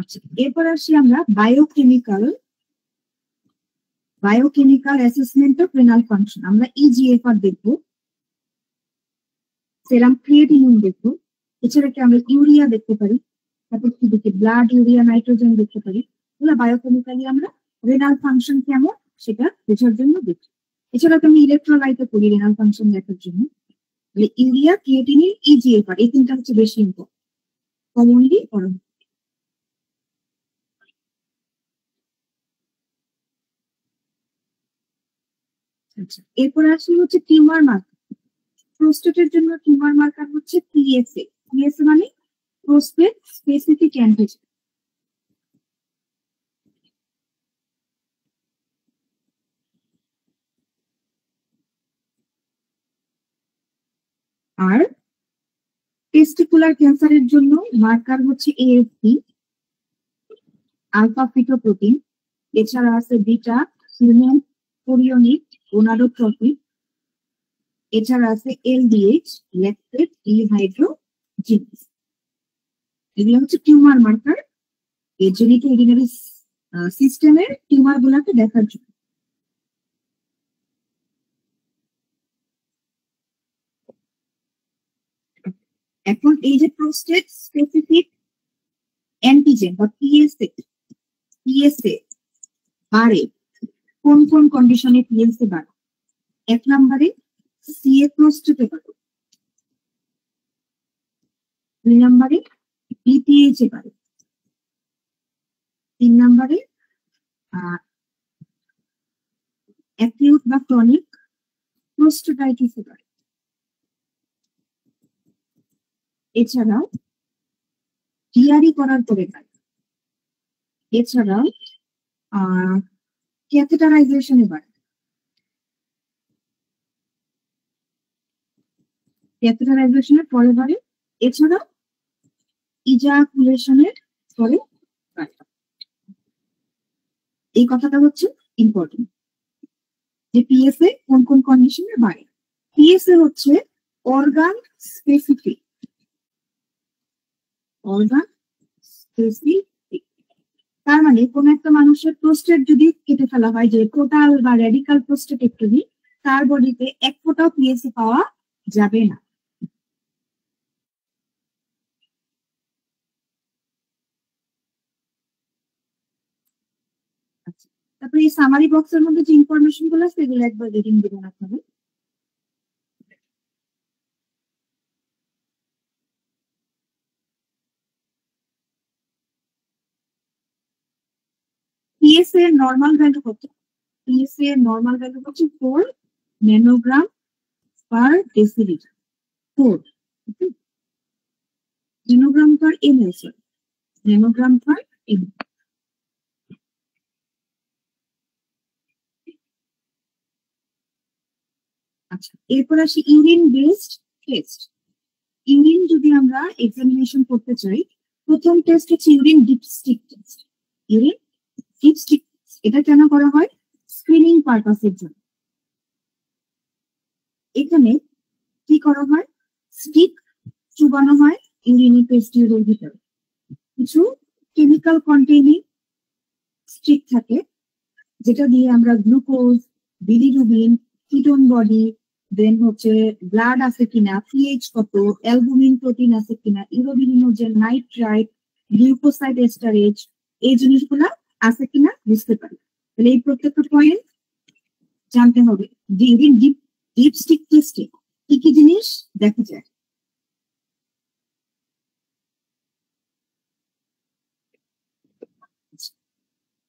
আচ্ছা, এরপর আসি আমরা biochemical assessment of renal function. আমরা ইজিএফআর দেখবো, সেরাম ক্রিয়েটিনিন দেখবো, এছাড়া কি আমরা ইউরিয়া দেখতে পারি, তারপর কি দেখি ব্লাড ইউরিয়া নাইট্রোজেন দেখতে পারি। এগুলো বায়োকেমিক্যালি আমরা রেনাল ফাংশন কেমন সেটা বোঝার জন্য দেখি। এছাড়া তো আমি ইলেকট্রোলাইটও করি রেনাল ফাংশন দেখার জন্য। ইউরিয়া, ক্রিয়েটিনিন, ইজিএফআর এই তিনটা হচ্ছে বেশি ইম্পর্টেন্ট, কমনলি পড়া। আচ্ছা, এরপর আসি হচ্ছে টিউমার মার্কার। প্রোস্টেটের জন্য টিউমার মার্কার হচ্ছে পিএসএ। পিএসএ মানে প্রোস্টেট স্পেসিফিক অ্যান্টিজেন। আর টেস্টিকুলার ক্যান্সারের জন্য মার্কার হচ্ছে এএফপি, আলফা ফিটোপ্রোটিন। এছাড়া আছে বিটা হিউম্যান কোরিওনিক গোনাডোট্রপিক। এছাড়া আছে এলডিএইচ, ল্যাকটেট ডিহাইড্রোজিনেজ। এগুলো হচ্ছে টিউমার মার্কার এই জেনিটো ইউরিনারি সিস্টেমের টিউমার গুলাকে দেখার জন্য। এখন এই যে প্রোস্টেট স্পেসিফিক অ্যান্টিজেন বা পিএসএ বাড়ে কোন কোন কন্ডিশনে পিএসএ বাড়ে? এক নম্বরে সিএ প্রোস্টেটে বাড়ে, দুই নম্বরে বিপিএইচ এ বাড়ে, তিন নম্বরে অ্যাকিউট বা ক্রনিক প্রোস্টেটাইটিসে বাড়ে। এছাড়াও ডিআরই করার পরে বাড়ে। এছাড়াও ক্যাথেটারাইজেশনে বাড়ে, ক্যাথেটারাইজেশনের পরে বাড়ে। এছাড়াও ইজাকুলেশনের পরে বাড়ে। এই কথাটা হচ্ছে ইম্পর্টেন্ট যে পিএসএ কোন কোন কন্ডিশনে বাড়ে। পিএসএ হচ্ছে অর্গান স্পেসিফিক, অর্গান স্পেসিফিক। তার মানে কোন একটা মানুষের প্রোস্টেট যদি কেটে ফেলা হয়, যে টোটাল বা রেডিকাল প্রোস্টেটেক্টমি, তার বডিতে এক ফোঁটাও পিএসএ পাওয়া যাবে না। আচ্ছা, তারপরে এই সামারি বক্সের মধ্যে যে ইনফরমেশন গুলো আছে এগুলো একবার রিডিং দেবেন আপনাদের। পিএসএ এর নর্মাল ভ্যালু হচ্ছে, পিএসএ এর নর্মাল ভ্যালু হচ্ছে 4 ন্যানোগ্রাম পার ডেসিলিটার। 4 ন্যানোগ্রাম পার এমএল, সরি, ন্যানোগ্রাম পার এমএল। আচ্ছা, এরপর আসি ইউরিন বেসড টেস্ট। ইউরিন যদি আমরা এক্সামিনেশন করতে চাই, প্রথম টেস্ট হচ্ছে urine dipstick test. Urine dipstick এটা কেন করা হয়? স্ক্রিনিং পারপাসের জন্য। এখানে কি করা হয়? স্টিক চুবানো হয় ইউরিনিক টেস্টিউলের ভিতরে। কিছু কেমিক্যাল কন্টেইনিং স্টিক থাকে যেটা দিয়ে আমরা গ্লুকোজ, বিলিরুবিন, কিটোন বডি, দেন হচ্ছে ব্লাড আছে কিনা, পিএইচ কত, অ্যালবুমিন প্রোটিন আছে কিনা, ইউরোবিলিনোজেন, নাইট্রাইট, গ্লুকোসাইড এস্টারেজ, এই জিনিসগুলা আছে কিনা বুঝতে পারি। তাহলে এই প্রত্যেকটা পয়েন্ট জানতে হবে যে ইউরিন ডিপস্টিক টেস্টে কি কি জিনিস দেখা যায়।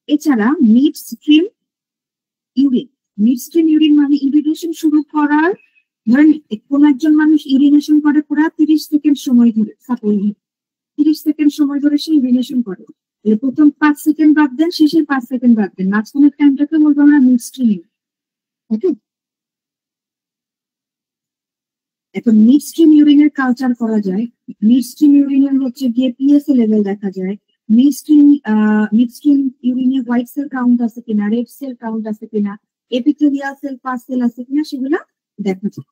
এছাড়া মিড স্ট্রিম ইউরিন মিডস্ট্রিম ইউরিন মানে ইউরিনেশন শুরু করার, ধরেন কোন একজন মানুষ ইউরিনেশন করে পুরো 30 সেকেন্ড সময় ধরে, সাপোজ 30 সেকেন্ড সময় ধরে সে ইউরিনেশন করে, প্রথম 5 সেকেন্ড বাদ দেন, শেষের 5 সেকেন্ড বাদ দেন, মাঝখানের টাইমটাকে বলবো আমরা মিডস্ট্রিম। ওকে, এখন মিডস্ট্রিম ইউরিনের কালচার করা যায়। মিডস্ট্রিম ইউরিনের হচ্ছে গিয়ে পিএসএ লেভেল দেখা যায়। মিডস্ট্রিম ইউরিনে হোয়াইট সেল কাউন্ট আছে কিনা, রেড সেল কাউন্ট আছে কিনা, এপিথেলিয়াল সেল, পাস সেল আছে কিনা, সেগুলো দেখা যায়।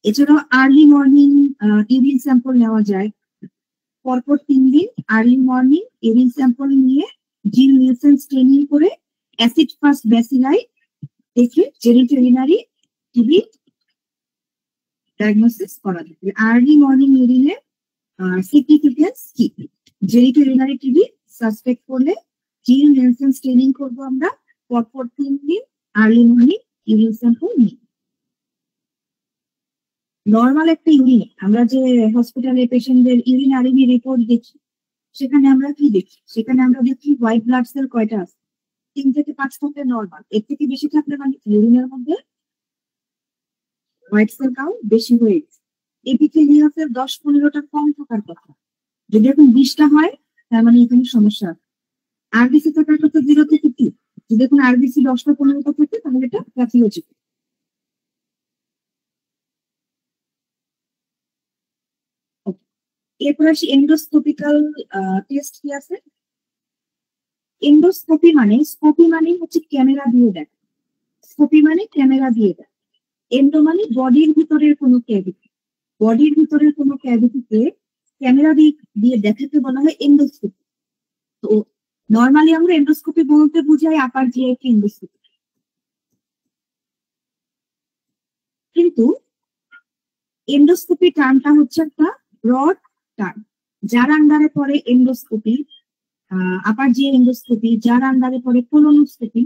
এছাড়াও আর্লি মর্নিং ইউরিন স্যাম্পল নেওয়া যায়। পরপর 3 দিন আর্লি মর্নিং ইউরিন স্যাম্পল নিয়ে জিল নিলসেন স্টেনিং করে অ্যাসিড ফাস্ট ব্যাসিলাই দেখে জেনিটোরিনারি টিবি ডায়াগনোসিস করা যায়। আর্লি মর্নিং ইউরিনে সিগনিফিকেন্স কি? জেনিটোরিনারি টিবি সাসপেক্ট করলে জিল নিলসেন স্টেনিং করবো আমরা, পরপর 3 দিন আর্লি মর্নিং ইউরিন স্যাম্পল নিই। নর্মাল একটা ইউরিনে আমরা যে হসপিটালে পেশেন্টদের ইউরিনারি রিপোর্ট দেখি, সেখানে আমরা কি দেখি? সেখানে আমরা দেখি হোয়াইট ব্লাড সেল কয়টা আছে, 3 থেকে 5 থাকলে নর্মাল, এর থেকে বেশি থাকলে মানে ইউরিনের মধ্যে হোয়াইট সেল কাউন্ট বেশি হয়ে গেছে। এপিথেলিয়াল সেল 10-15টা কম থাকার কথা, যদি এখন 20টা হয় তার মানে এখানে সমস্যা আছে। আরবিসি থাকার কথা 0 থেকে 3, যদি এখন আরবিসি 10টা-15টা থাকে তাহলে এটা প্যাথোলজি। এরপর আসি এন্ডোস্কোপিক্যাল টেস্ট কি আছে। এন্ডোস্কোপি মানে হচ্ছে ক্যামেরা দিয়ে দেখা, স্কোপি মানে ক্যামেরা দিয়ে দেখা, এন্ডো মানে বডির ভিতরের কোনো ক্যাভিটি, বডির ভিতরের কোনো ক্যাভিটিতে ক্যামেরা দিয়ে দেখাতে বলা হয় এন্ডোস্কোপি। তো নর্মালি আমরা এন্ডোস্কোপি বলতে বুঝাই আপার জিআইটি এন্ডোস্কোপি, কিন্তু এন্ডোস্কোপি টার্মটা হচ্ছে একটা ব্রড টার্ম, যার আন্ডারে পড়ে এন্ডোস্কোপি, আপার জিআই এন্ডোস্কোপি, যার আন্ডারে পড়ে কোলোনোস্কোপি,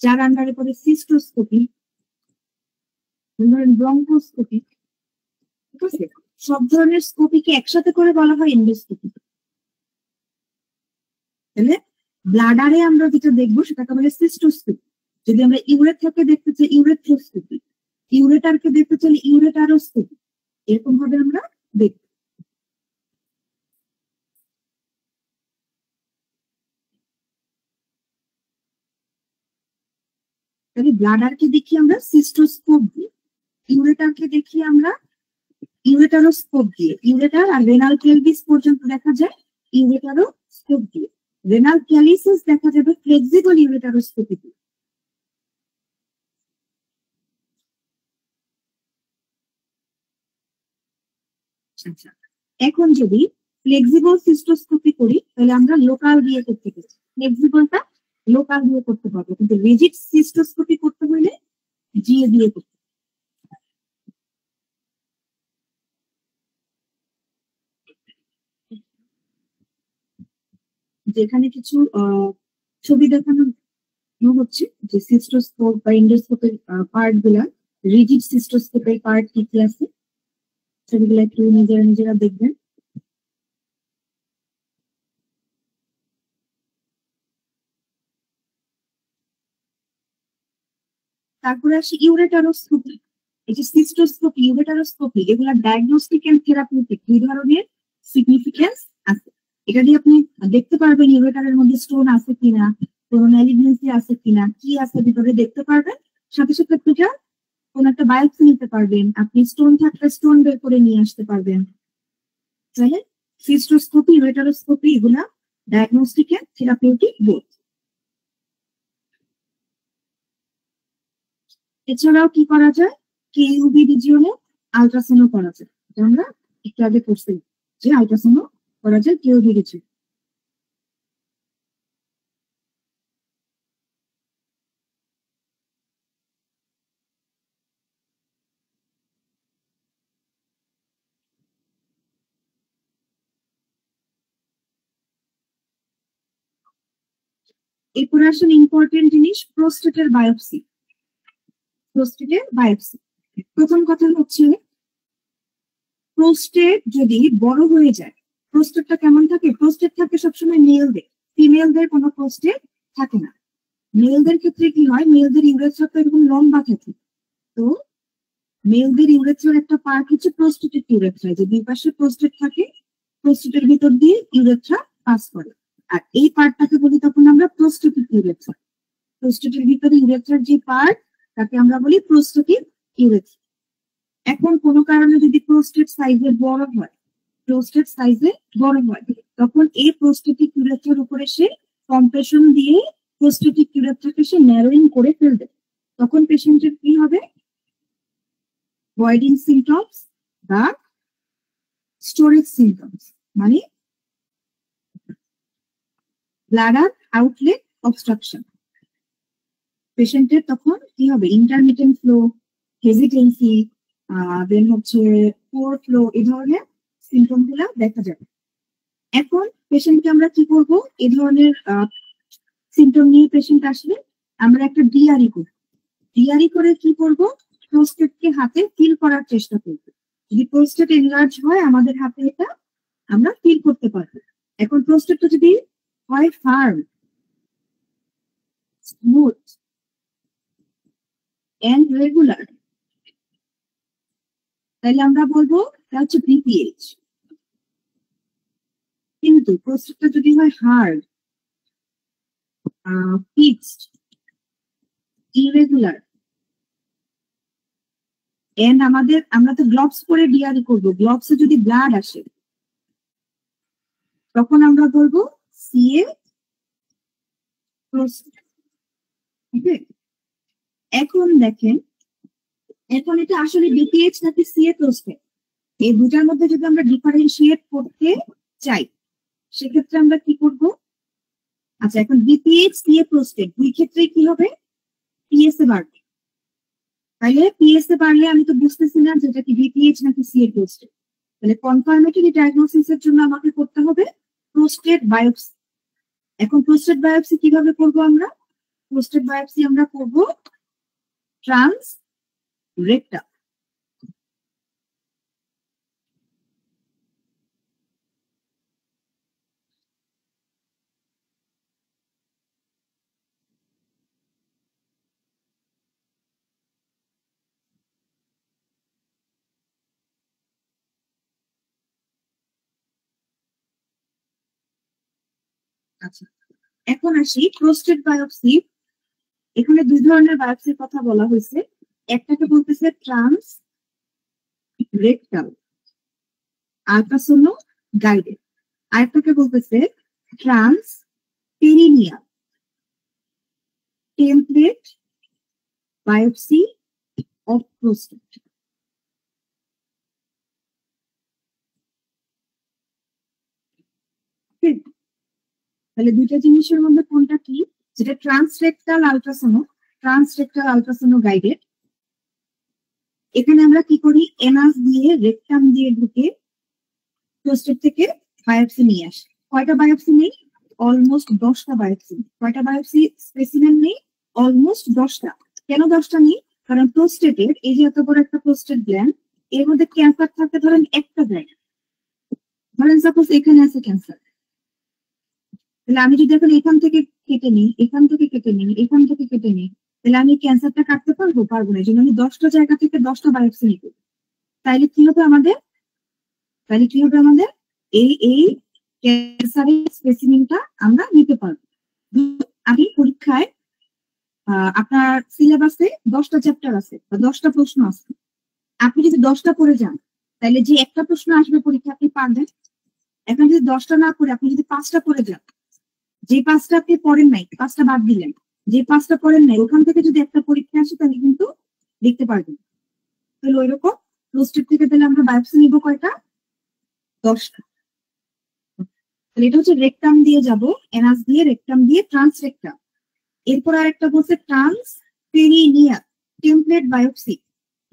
যার আন্ডারে পড়ে সিস্টোস্কোপি, ধরেন ব্রঙ্কোস্কোপি, ঠিক আছে? সব ধরনের স্কোপিকে একসাথে করে বলা হয় এন্ডোস্কোপি। তাহলে ব্লাডারে আমরা যেটা দেখবো সেটাকে বলে সিস্টোস্কোপি, যদি আমরা ইউরেথ্রাকে দেখতে চাই ইউরেথ্রোস্কোপি, ইউরেটারকে দেখতে চাইলে ইউরেটারোস্কোপি, এরকম ভাবে আমরা দেখব। তাহলে ব্লাডারকে দেখি আমরা সিস্টোস্কোপ দিয়ে, ইউরেটারকে দেখি আমরা ইউরেটারোস্কোপ দিয়ে, ইউরেটার আর রেনাল পেলভিস পর্যন্ত দেখা যায় ইউরেটারোস্কোপ দিয়ে, রেনাল ক্যালিসিস দেখা যাবে ফ্লেক্সিবল ইউরেটারোস্কোপি দিয়ে। আচ্ছা, এখন যদি ফ্লেক্সিবল সিস্টোস্কোপি করি তাহলে আমরা লোকাল দিয়ে করতে পারি, ফ্লেক্সিবলটা লোকাল দিয়ে করতে পারবো, কিন্তু রিজিড সিস্টোস্কোপি করতে হলে জিএ দিয়ে করতে। যেখানে কিছু ছবি দেখানো হচ্ছে যে সিস্টোস্কোপ বা এন্ডোস্কোপের পার্ট গুলা, রিজিড সিস্টোস্কোপের পার্ট কি কি আছে সেগুলো একটু নিজেরা দেখবেন। তারপরে আসি ইউরেটারোস্কোপি। এই যে সিস্টোস্কোপি, ইউরেটারোস্কোপি, এগুলা ডায়াগনস্টিক এন্ড থেরাপিউটিক দুই ধরনের সিগনিফিকেন্স আছে। এটা দিয়ে আপনি দেখতে পারবেন ইউরেটারের মধ্যে স্টোন আছে কিনা, কোনো ম্যালিগনেন্সি আছে কিনা, কি আছে ভিতরে দেখতে পারবেন। সাথে সাথে আপনি কোন একটা বায়োপসি নিতে পারবেন, আপনি স্টোন থাকলে স্টোন বের করে নিয়ে আসতে পারবেন। তাহলে সিস্টোস্কোপি, ইউরেটারোস্কোপি এগুলা ডায়াগনস্টিক এন্ড থেরাপিউটিক বোথ। এছাড়াও কি করা যায়, কেইউবি রিজিওনে আলট্রাসাউন্ড করা যায়, এটা আমরা একটু আগে করছি যে আলট্রাসাউন্ড করা যায় কেইউবি রিজিওনে। এরপরে আসলে ইম্পর্টেন্ট জিনিস প্রোস্টেটের বায়োপসি। প্রোস্টেটের বায়োপসি, প্রথম কথা হচ্ছে প্রোস্টেট যদি বড় হয়ে যায়, প্রোস্টেটটা কেমন থাকে? প্রোস্টেট থাকে সবসময় মেলদের, ফিমেলদের কোনো প্রোস্টেট থাকে না। মেলদের ক্ষেত্রে কি হয়, মেলদের ইউরেথ্রা তো এরকম লম্বা থাকে। তো মেলদের ইউরেথ্রার একটা পার্ট হচ্ছে প্রোস্টেটেড ইউরেথ্রা, যে দুই পাশে প্রোস্টেট থাকে, প্রোস্টেটের ভিতর দিয়ে ইউরেথ্রা পাস করে। আর এই পার্টটাকে বলি তখন আমরা প্রোস্টেটেড ইউরেথ্রা। প্রোস্টেটের ভিতরে ইউরেথ্রার যে পার্ট, তাকে আমরা বলি প্রোস্টেটিক ইউরেথ্রা। এখন কোনো কারণে যদি প্রোস্টেট সাইজে বড় হয়, প্রোস্টেট সাইজে বড় হয়, তখন এই প্রোস্টেটিক ইউরেথ্রার উপরে সে কম্প্রেশন দিয়ে প্রোস্টেটিক ইউরেথ্রাকে সে ন্যারোইং করে ফেলবে। তখন পেশেন্টের কি হবে, ভয়েডিং সিমটমস বা স্টোরেজ সিমটমস, মানে ব্লাডার আউটলেট অবস্ট্রাকশন। পেশেন্টের তখন কি হবে, ইন্টারমিটেন্ট ফ্লো, হেজিটেন্সি, দেন হচ্ছে পোর ফ্লো, এই ধরনের সিমটম গুলা দেখা যাবে। এখন পেশেন্টকে আমরা কি করব, এই ধরনের সিমটম নিয়ে পেশেন্ট আসলে আমরা একটা ডিআরই করব। ডিআরই করে কি করব, প্রোস্টেটকে হাতে ফিল করার চেষ্টা করব। যদি প্রোস্টেট এনলার্জ হয় আমাদের হাতে এটা আমরা ফিল করতে পারবো। এখন প্রোস্টেটটা যদি হয় ফার্ম, স্মুথ এন্ড রেগুলার, তাহলে আমরা বলবো এটা হচ্ছে বিপিএইচ। কিন্তু প্রোস্টেটটা যদি হয় হার্ড, ফিক্সড, ইরেগুলার, এন্ড আমরা তো গ্লোভস পরে ডিআরই করব, গ্লোভসে যদি ব্লাড আসে তখন আমরা বলবো সিএ প্রোস্টেট। এখন দেখেন, এখন এটা আসলে বিপিএইচ নাকি সিএ প্রোস্টেট, এই দুটার মধ্যে যদি আমরা ডিফারেন্সিয়েট করতে চাই সেক্ষেত্রে আমরা কি করব, আচ্ছা এখন বিপিএইচ সিএ প্রোস্টেট দুই ক্ষেত্রে কি হবে, পিএসএ বাড়বে। তাহলে পিএসএ বাড়লে আমি তো বুঝতেছি না যেটা কি বিপিএইচ নাকি সিএ প্রোস্টেট। তাহলে কনফার্মেটরি ডায়াগনোসিস এর জন্য আমাকে করতে হবে প্রোস্টেট বায়োপসি। এখন প্রোস্টেট বায়োপসি কিভাবে করব আমরা, প্রোস্টেট বায়োপসি আমরা করব ট্রান্স রেক্টাম। আচ্ছা এখন আসি প্রোস্টেট বায়োপসি। এখানে দুই ধরনের বায়োপসির কথা বলা হয়েছে, একটাকে বলতেছে ট্রান্স রেক্টাল আল্ট্রাসোনো গাইডেড, আরেকটাকে বলতেছে trans perineal template biopsy of prostate. তাহলে দুইটা জিনিসের মধ্যে কোনটা কি, যেটা ট্রান্সরেক্টাল আল্ট্রাসোনো গাইডেড, এখানে আমরা কি করি, এনাস দিয়ে রেক্টাম দিয়ে ঢুকে প্রোস্টেট থেকে বায়োপসি নিয়ে আসি। কয়টা বায়োপসি নেই, অলমোস্ট 10টা বায়োপসি। কয়টা বায়োপসি স্পেসিমেন নেই, অলমোস্ট 10টা। কেন 10টা নেই, কারণ প্রোস্টেটের এই যে এত বড় একটা প্রোস্টেট গ্ল্যান্ড, এর মধ্যে ক্যান্সার থাকে ধরেন একটা জায়গা, ধরেন সাপোজ এখানে আছে ক্যান্সার, তাহলে আমি যদি এখন এখান থেকে কেটে নিই, এখান থেকে কেটে নিই, এখান থেকে কেটে নিই, তাহলে আমি ক্যান্সারটা কাটতে পারবো পারবো না, এই জন্য আমি 10টা জায়গা থেকে 10টা বায়োপসি নিব। তাইলে কি হবে আমাদের, এই এই ক্যান্সারের স্পেসিমেনটা আমরা নিতে পারবো। আমি পরীক্ষায় আপনার সিলেবাসে 10টা চ্যাপ্টার আছে বা 10টা প্রশ্ন আছে, আপনি যদি 10টা পড়ে যান তাহলে যে একটা প্রশ্ন আসবে পরীক্ষা আপনি পারবেন। এখন যদি 10টা না পড়ে আপনি যদি 5টা পড়ে যান, যে 5টা আপনি পড়েন নাই 5টা বাদ দিলেন, যে 5টা পড়েন নাই ওখান থেকে যদি একটা পরীক্ষা আসে তাহলে কিন্তু দেখতে পারবেন। তাহলে ওই রকম প্রোস্টেট থেকে তাহলে আমরা বায়োপসি নিব কয়টা, 10টা। তাহলে এটা হচ্ছে রেক্টাম দিয়ে যাব, এনাস দিয়ে রেক্টাম দিয়ে ট্রান্স রেক্টাম। এরপর আরেকটা বলছে ট্রান্স পেরিনিয়াল টেমপ্লেট বায়োপসি,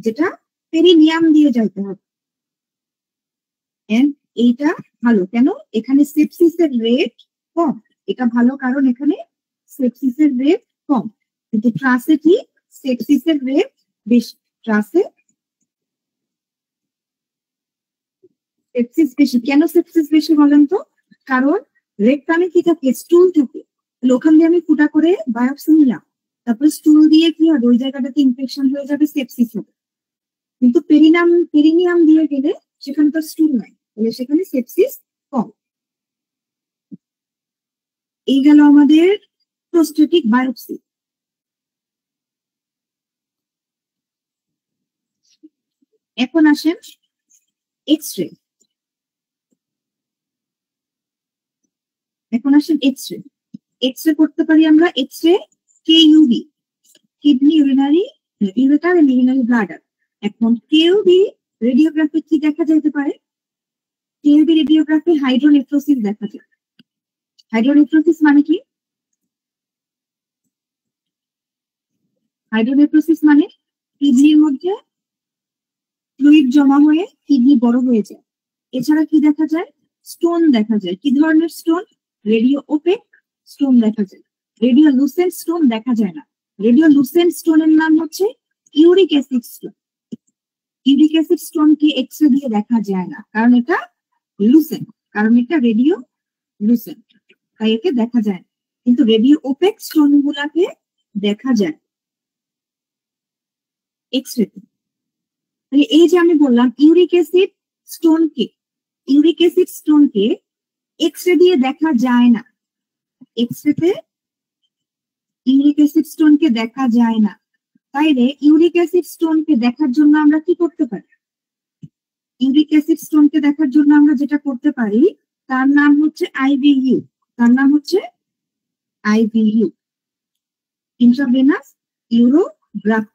যেটা পেরিনিয়াম দিয়ে যাইতে হবে। এইটা ভালো কেন, এখানে সেপসিসের রেট কম, এটা ভালো কারণ এখানে সেপসিসের রেট কম। কিন্তু ট্রাসে কি সেপসিসের রেট বেশি, ট্রাসে সেপসিস বেশি। কেন সেপসিস বেশি বলেন তো, কারণ রেক্টামে কি থাকে, স্টুল থাকে, ওখান দিয়ে আমি ফুটা করে বায়োপসি নিলাম, তারপরে স্টুল দিয়ে কি হবে, ওই জায়গাটাতে ইনফেকশন হয়ে যাবে, সেপসিস হবে। কিন্তু পেরিনিয়াম দিয়ে গেলে সেখানে তো স্টুল নাই, তাহলে সেখানে সেপসিস কম। এই গেল আমাদের প্রোস্টেটিক বায়োপসি। এখন আসেন এক্স-রে। এক্স-রে করতে পারি আমরা X-ray KUB, kidney, ureter and urinary bladder. এখন কেইউবি রেডিওগ্রাফি কি দেখা যেতে পারে? কেইউবি রেডিওগ্রাফি হাইড্রোনেফ্রোসিস দেখা যায়। হাইড্রোনেফ্রোসিস মানে কি? হাইড্রোনেফ্রোসিস মানে কিডনির মধ্যে ফ্লুইড জমা হয়ে কিডনি বড় হয়ে যায়। এছাড়া কি দেখা যায়? স্টোন দেখা যায়। কি ধরনের স্টোন? রেডিও ওপেক স্টোন দেখা যায়, রেডিও লুসেন্ট স্টোন দেখা যায় না। রেডিও লুসেন্ট স্টোনের নাম হচ্ছে uric acid stone. Uric acid স্টোনকে এক্সরে দিয়ে দেখা যায় না, কারণ এটা লুসেন্ট, কারণ এটা রেডিও লুসেন্ট, তাই একে দেখা যায় না। কিন্তু রেডিও ওপেক স্টোন গুলাকে দেখা যায় এক্সরে। এই যে আমি বললাম ইউরিক অ্যাসিড স্টোনকে এক্সরে দিয়ে দেখা যায় না। এক্সরেতে ইউরিক অ্যাসিড স্টোনকে দেখা যায় না, তাইলে ইউরিক অ্যাসিড স্টোনকে দেখার জন্য আমরা কি করতে পারি? ইউরিক অ্যাসিড স্টোনকে দেখার জন্য আমরা যেটা করতে পারি তার নাম হচ্ছে আইভিইউ। তার নাম হচ্ছে আইভিইউ, ইন্ট্রাভেনাস ইউরোগ্রাফি।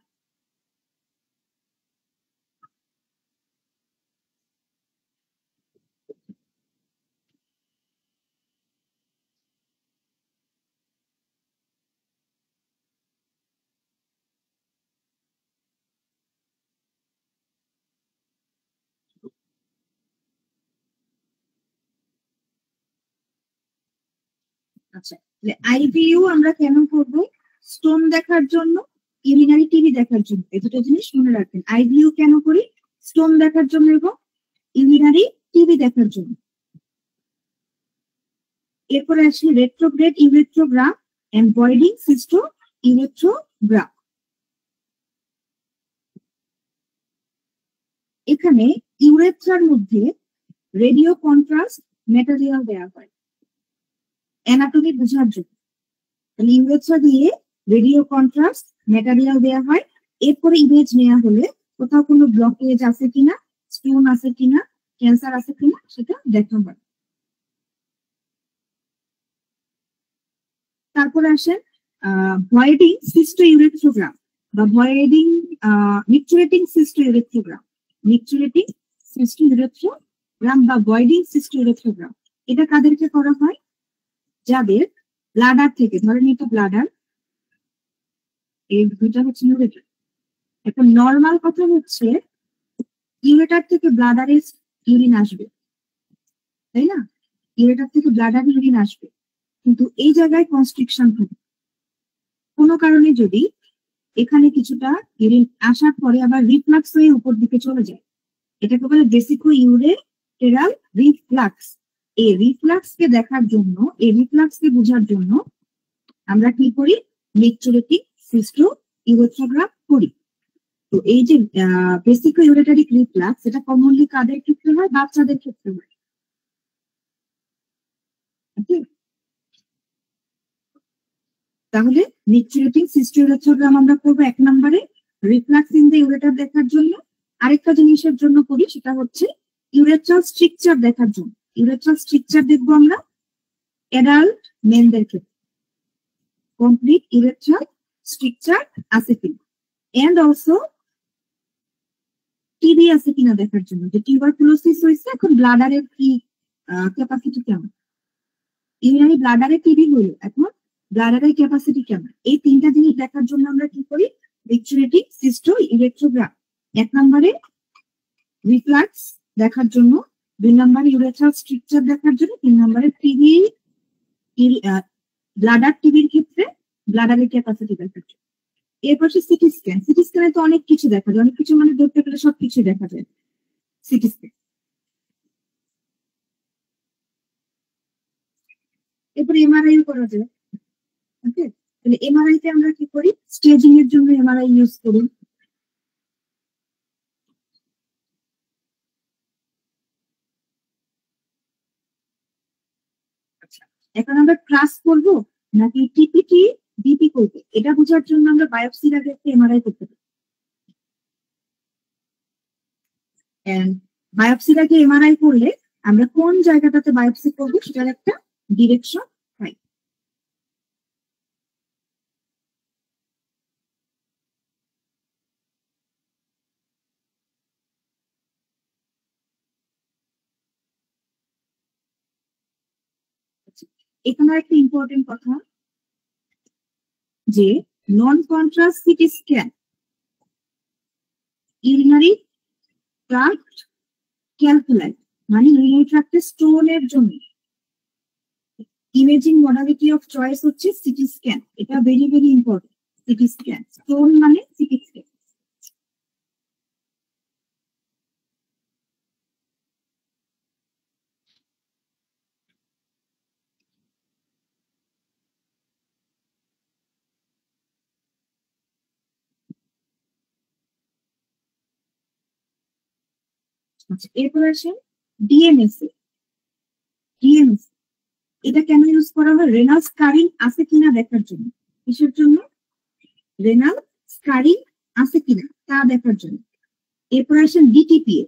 আচ্ছা, আইভিইউ আমরা কেন করব? স্টোন দেখার জন্য, ইউরিনারি টিবি দেখার জন্য। এই দুটো জিনিস মনে রাখবেন। আইভিইউ কেন করি? স্টোন দেখার জন্য এবং ইউরিনারি টিবি দেখার জন্য। এরপরে আসি রেট্রোগ্রেড ইউরেথ্রোগ্রাম এন্ড ভয়েডিং সিস্টো ইউরেথ্রোগ্রাম। এখানে ইউরেথ্রার মধ্যে রেডিও কন্ট্রাস্ট ম্যাটেরিয়াল দেওয়া হয় অ্যানাটমি বোঝার জন্য। তাহলে ইউরেথ্রা দিয়ে রেডিও কন্ট্রাস্ট ম্যাটেরিয়াল দেওয়া হয়। এরপরে ইমেজ নেওয়া হলে কোথাও কোনো ব্লকেজ আছে কিনা, স্টোন আছে কিনা, ক্যান্সার আছে কিনা সেটা দেখা হয়। তারপরে আসেন ভয়েডিং সিস্টো ইউরেথ্রোগ্রাম বা ভয়েডিং মিকচুরেটিং সিস্টো ইউরেথ্রোগ্রাম। মিকচুরেটিং সিস্টো ইউরেথ্রোগ্রাম বা ভয়েডিং সিস্টো ইউরেথ্রোগ্রাম, এটা কাদেরকে করা হয়? যাদের ব্লাডার থেকে, ধরেন এটা ব্লাডার, এই দুইটা হচ্ছে ইউরেটার। এখন নর্মাল কথা হচ্ছে ইউরেটার থেকে ব্লাডারে ইউরিন আসবে, তাই না? ইউরেটার থেকে ব্লাডারে ইউরিন আসবে, কিন্তু এই জায়গায় কনস্ট্রিকশন হবে। কোনো কারণে যদি এখানে কিছুটা ইউরিন আসার পরে আবার রিফ্লাক্স হয়ে উপর দিকে চলে যায়, এটাকে বলে ভেসিকো ইউরেটেরাল রিফ্লাক্স। এই রিফ্লাক্স কে দেখার জন্য, এই রিফ্লাক্স কে বোঝার জন্য আমরা কি করি? মিকচুরেটিং সিস্টো ইউরেথ্রোগ্রাম করি। তো এই যে ভেসিকো ইউরেটারিক রিফ্লাক্স, এটা কমনলি কাদের ক্ষেত্রে হয়? বাচ্চাদের ক্ষেত্রে হয়। তাহলে মিকচুরেটিং সিস্টো ইউরেথ্রোগ্রাম আমরা করবো 1 নম্বরে রিফ্লাক্স ইন দ্য ইউরেটার দেখার জন্য। আরেকটা জিনিসের জন্য করি, সেটা হচ্ছে ইউরেথ্রাল স্ট্রিকচার দেখার জন্য। ইউরেথ্রাল স্ট্রিকচার দেখবো আমরা অ্যাডাল্ট মেনদের ক্ষেত্রে, কমপ্লিট ইউরেথ্রাল স্ট্রিকচার আছে কিনা, এন্ড অলসো টিবি আছে কিনা দেখার জন্য, যে টিউবারকুলোসিস হয়েছে, এখন ব্লাডারের কি ক্যাপাসিটি কেমন, ইউরিনারি ব্লাডারে টিবি হলো, এখন ব্লাডারের ক্যাপাসিটি কেমন। এই 3টা জিনিস দেখার জন্য আমরা কি করি? মিকচুরেটিং সিস্টো ইউরেথ্রোগ্রাম 1 নম্বরে রিফ্লাক্স দেখার জন্য, 2 নম্বরে ইউরেথ্রাল স্ট্রাকচার দেখার জন্য, 3 নম্বরে টিবি, ব্লাডার টিবির ক্ষেত্রে ব্লাডারের ক্যাপাসিটি দেখার জন্য। এরপর সিটি স্ক্যান। সিটি স্ক্যানে তো অনেক কিছু দেখা যায়, অনেক কিছু মানে ধরতে গেলে সবকিছু দেখা যায় সিটি স্ক্যান। এরপর এমআরআই করা যায়। ওকে, তাহলে এমআরআই তে আমরা কি করি, স্টেজিং এর জন্য এমআরআই ইউজ করি। আচ্ছা, এখন আমরা ট্রাস করবো নাকি টিপিটি বিপি করবো, এটা বোঝার জন্য আমরা বায়োপসির আগে একটা এমআরআই করতে পারি। বায়োপসির আগে এমআরআই করলে আমরা কোন জায়গাটাতে বায়োপসি করবো সেটার একটা ডিরেকশন পাই। এখানে একটা ইম্পর্টেন্ট কথা, যে নন contrast CT scan urinary tract calculi, মানে ইউরিনারি ট্রাক্টে স্টোনের জন্য ইমেজিং মডালিটি অফ চয়েস হচ্ছে সিটি স্ক্যান। এটা very very important. CT scan, stone মানে সিটি স্ক্যান। আচ্ছা, এরপর আসেন ডিএমএস এ। ডিএমএস এটা কেন ইউজ করা হয়, রেনাল স্কারিং আছে কিনা দেখার জন্য। কিসের জন্য, রেনাল স্কারিং আছে কিনা তা দেখার জন্য। এরপর আসেন ডিটিপিএ।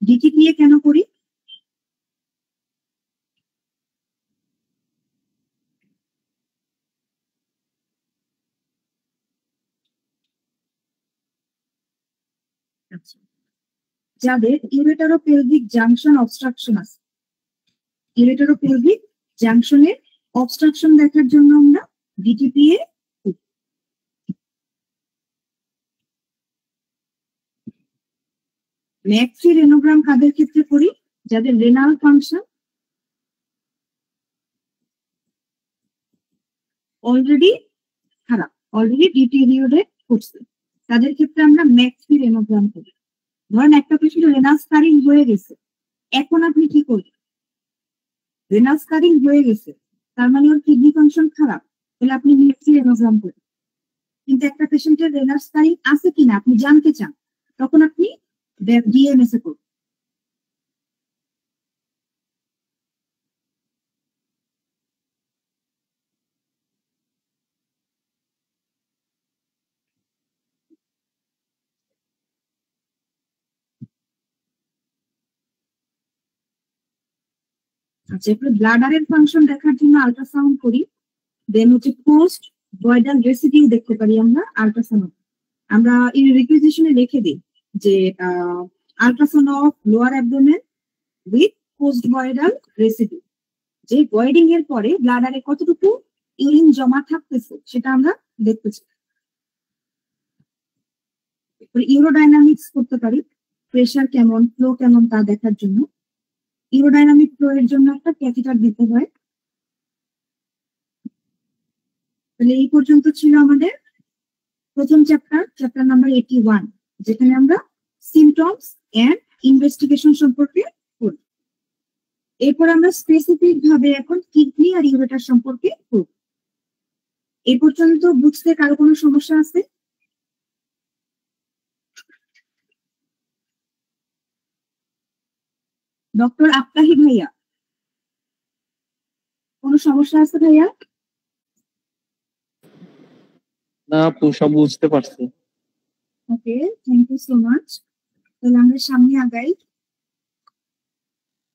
ডিটিপিএ কেন করি, আচ্ছা, যাদের ইউরেটারোপেলভিক জাংশন অবস্ট্রাকশন আছে, ইউরেটারোপেলভিক জাংশনের অবস্ট্রাকশন দেখার জন্য আমরা ডিটিপিএ। ম্যাক্সি রেনোগ্রাম কাদের ক্ষেত্রে করি, যাদের রেনাল ফাংশন অলরেডি খারাপ, অলরেডি ডিটেরিওরেট করছে, তাদের ক্ষেত্রে আমরা ম্যাক্সি রেনোগ্রাম করি। ধরেন একটা পেশেন্ট রেনাল স্কারিং হয়ে গেছে, এখন আপনি কি করবেন, রেনাল স্কারিং হয়ে গেছে তার মানে ওর কিডনি ফাংশন খারাপ, তাহলে আপনি ম্যাক্সি রেনোগ্রাম করবেন। কিন্তু একটা পেশেন্টের রেনাল স্কারিং আছে কিনা আপনি জানতে চান, তখন আপনি ডিএমএস এ করবেন। আচ্ছা, এরপরে ব্লাডারের ফাংশন দেখার জন্য আল্ট্রাসাউন্ড করি। দেন হচ্ছে পোস্ট ভয়েডাল রেসিডিউ দেখতে পারি আমরা আল্ট্রাসাউন্ড। আমরা এই রিকুইজিশনে লিখে দিই যে ultrasound of lower abdomen with post voidal residue, যে ভয়েডিং এর পরে ব্লাডারে কতটুকু ইউরিন জমা থাকতেছে সেটা আমরা দেখতে চাই। ইউরোডাইনামিক্স করতে পারি, প্রেশার কেমন, ফ্লো কেমন তা দেখার জন্য। ইউরোডাইনামিক ফ্লো এর জন্য একটা ক্যাথেটার দিতে হয়। তাহলে এই পর্যন্ত ছিল আমাদের প্রথম চ্যাপ্টার, চ্যাপ্টার নাম্বার 81, যেখানে আমরা সিমটমস এন্ড ইনভেস্টিগেশন সম্পর্কে পড়ব। এরপর আমরা স্পেসিফিক ভাবে এখন কিডনি আর ইউরেটার সম্পর্কে পড়ব। এই পর্যন্ত বুঝতে কারো কোনো সমস্যা আছে? ডক্টর আফতাহি ভাইয়া, কোনো সমস্যা আছে ভাইয়া? না আপু, সব বুঝতে পারছি। ওকে, থ্যাংক ইউ সো মাচ। তাহলে আমরা সামনে আগাই।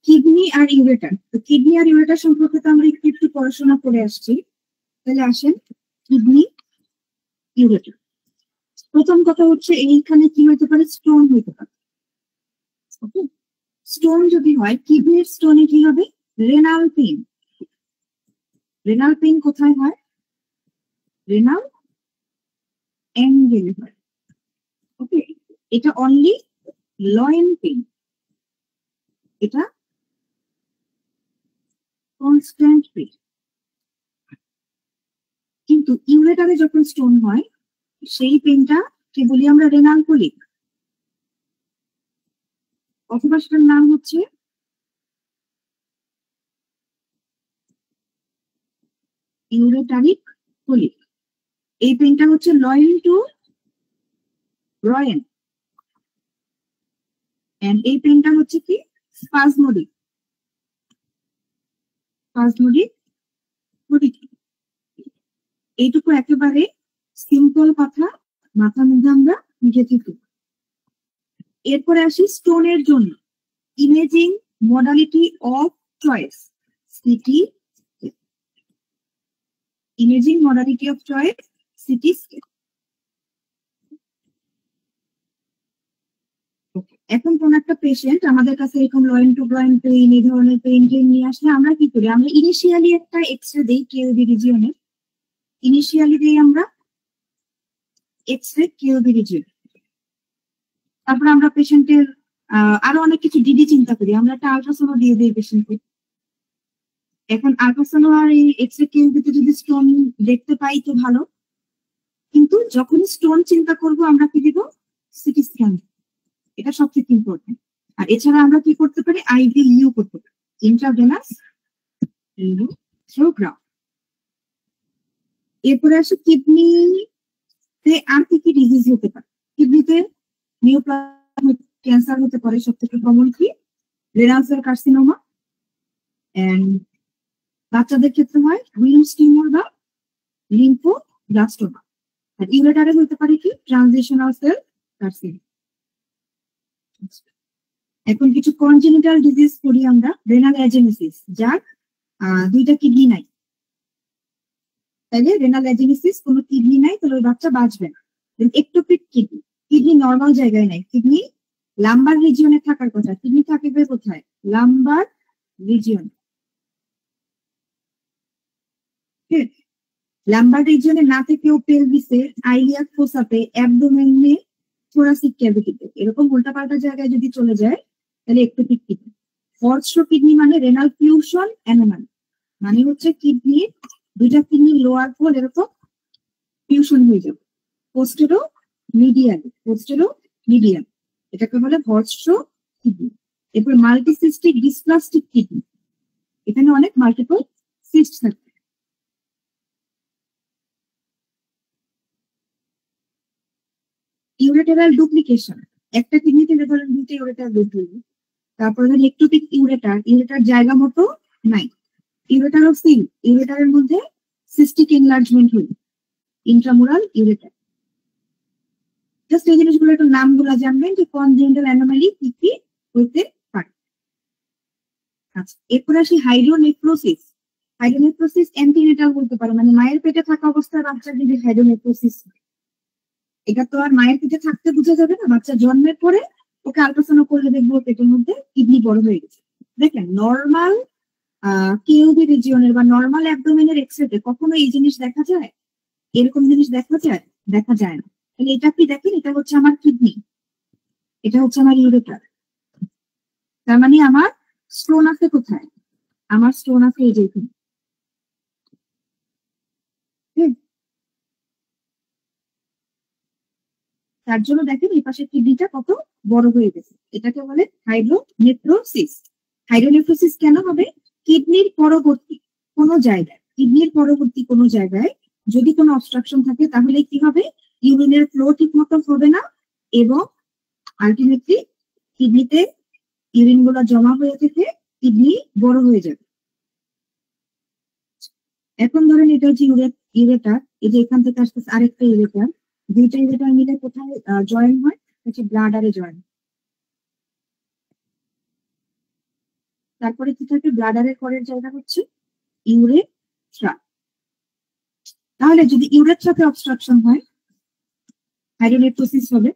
কিডনি আর ইউরেটার, তো কিডনি আর ইউরেটার সম্পর্কে তো আমরা একটু একটু পড়াশোনা করে আসছি। তাহলে আসেন কিডনি ইউরেটার। প্রথম কথা হচ্ছে এইখানে কি হতে পারে, স্টোন হতে পারে। ওকে, স্টোন যদি হয়, কিডনির স্টোনে কি হবে, রেনাল পেইন। রেনাল পেইন কোথায় হয়, রেনাল অ্যাঙ্গেলে হয়। ওকে, এটা অনলি লয়েন পেইন, এটা কনস্ট্যান্ট পেইন। কিন্তু ইউরেটারে যখন স্টোন হয় সেই পেইনটা কে বলি আমরা রেনাল কোলিক, অথবা সেটার নাম হচ্ছে ইউরেটারিক কোলিক। এই পেনটা হচ্ছে লয়েন টু রয়েন, এন্ড এই পেনটা হচ্ছে কি স্পাজমোডিক। স্পাজমোডিক কোলিক। এইটুকু একেবারে সিম্পল কথা, মাথার মধ্যে আমরা লিখে থাকি। এরপরে আসি স্টোনের জন্য imaging modality of choice, city. Imaging modality of choice, CT scan. এখন কোন একটা পেশেন্ট আমাদের কাছে এরকম লয়েন টু ব্লয়েন পেইন, এই ধরনের পেইন নিয়ে আসলে আমরা কি করি? আমরা ইনিশিয়ালি একটা এক্সরে দিই কিউবি রিজিয়নে। ইনিশিয়ালি দিই আমরা এক্সরে কিউবি রিজিয়ন। তারপর আমরা পেশেন্টের আরো অনেক কিছু ডিডি চিন্তা করি, আমরা একটা আলট্রাসাউন্ড দিয়ে দিই পেশেন্টকে। এখন আলট্রাসাউন্ড আর এই এক্সরে কিউবিতে যদি স্টোন দেখতে পাই তো ভালো, কিন্তু যখন স্টোন চিন্তা করব আমরা কি দিব? CT scan. এটা সবচেয়ে ইম্পর্টেন্ট। আর এছাড়া আমরা কি করতে পারি? আইভিইউ করতে পারি, ইন্ট্রাভেনাস ইলেকট্রোগ্রাম। এরপরে আসে কিডনিতে আর কি কি ডিজিজ হতে পারে। কিডনিতে নিউপ্লাজমিক ক্যান্সার হতে পারে, সবথেকে কমন কি রেনাল সেল কার্সিনোমা, এন্ড বাচ্চাদের ক্ষেত্রে হয় উইলস টিউমার বা লিম্ফোব্লাস্টোমা। আর ইউরেটারে হতে পারে কি ট্রানজিশনাল সেল কার্সিনোমা। এখন কিছু কনজেনিটাল ডিজিজ করি আমরা, রেনাল অ্যাজেনেসিস, যার দুইটা কিডনি নাই। তাইলে রেনাল অ্যাজেনেসিস, কোনো কিডনি নাই, তাহলে ওই বাচ্চা বাঁচবে না। একটোপিক কিডনি, কিডনি নর্মাল জায়গায় নাই, কিডনি লাম্বার রিজিয়নে থাকার কথা। কিডনি থাকবে কোথায়? Lumber region. লাম্বার রিজিয়নে না থেকেও পেলভিসে, আইলিয়াক ফোসাতে, অ্যাবডোমেনে, থোরাসিক ক্যাভিটিতে, এরকম উল্টাপাল্টা জায়গায় যদি চলে যায় তাহলে একটোপিক কিডনি। ফর্সট্রো কিডনি মানে রেনাল ফিউশন অ্যানোমালি, মানে হচ্ছে কিডনির দুইটা কিডনি লোয়ার পোল এরকম ফিউশন হয়ে যাবে পোস্টেরো মিডিয়াল, এটাকে বলে ফর্সট্রো কিডনি। এরপর মাল্টিসিস্টিক ডিসপ্লাস্টিক কিডনি, এখানে অনেক মাল্টিপল সিস্ট থাকে। ইউরেটারাল ডুপ্লিকেশন, একটা কিডনিতে ধরেন দুইটা ইউরেটার বের হইল, তারপরে ধরেন একটোপিক ইউরেটার জায়গা মতো নাই, ইউরেটার অফ সিল, ইউরেটারের মধ্যে সিস্টিক এনলার্জমেন্ট হইল, ইন্ট্রামুরাল ইউরেটার। জাস্ট এই জিনিসগুলো একটু নামগুলো জানবেন যে কনজেনিটাল অ্যানোমালি কি কি হইতে পারে। আচ্ছা, এরপর আসি হাইড্রোনেফ্রোসিস। হাইড্রোনেফ্রোসিস অ্যান্টিনেটাল বলতে পারে, মানে মায়ের পেটে থাকা অবস্থায় বাচ্চার যদি হাইড্রোনেফ্রোসিস, এটা তো আর মায়ের পেটে থাকতে বোঝা যাবে না, বাচ্চা জন্মের পরে ওকে আল্ট্রাসাউন্ড করলে দেখবো পেটের মধ্যে কিডনি বড় হয়ে গেছে। দেখেন নর্মাল কিউবি রিজিয়নের বা নর্মাল অ্যাবডোমেনের এক্সরেতে কখনো এই জিনিস দেখা যায়? এরকম জিনিস দেখা যায়? দেখা যায় না। তাহলে এটা কি দেখেন, এটা হচ্ছে আমার কিডনি, এটা হচ্ছে আমার ইউরেটার। তার মানে আমার স্টোন আছে কোথায়? আমার স্টোন আছে এই যে এখানে। তার জন্য দেখেন এই পাশে কিডনিটা কত বড় হয়ে গেছে, এটাকে বলে হাইড্রোনেফ্রোসিস। হাইড্রোনেফ্রোসিস কেন হবে? কিডনির পরবর্তী কোনো জায়গায় যদি কোনো অবস্ট্রাকশন থাকে তাহলে কি হবে? ইউরিনের ফ্লো ঠিক মতো হবে না এবং আলটিমেটলি কিডনিতে ইউরিন গুলো জমা হয়ে থেকে কিডনি বড় হয়ে যাবে। এখন ধরেন এটা হচ্ছে ইউরেটার, এই যে এখান থেকে আসতেছে আরেকটা ইউরেটার, দুইটা ইউরেটার মিলে কোথায় জয়েন হয়? হচ্ছে ব্লাডারে জয়েন। তারপরে কি থাকে? ব্লাডারের পরের জায়গা হচ্ছে ইউরেথ্রা। তাহলে যদি ইউরেথ্রাতে অবস্ট্রাকশন হয় হাইড্রোনেফ্রোসিস হবে।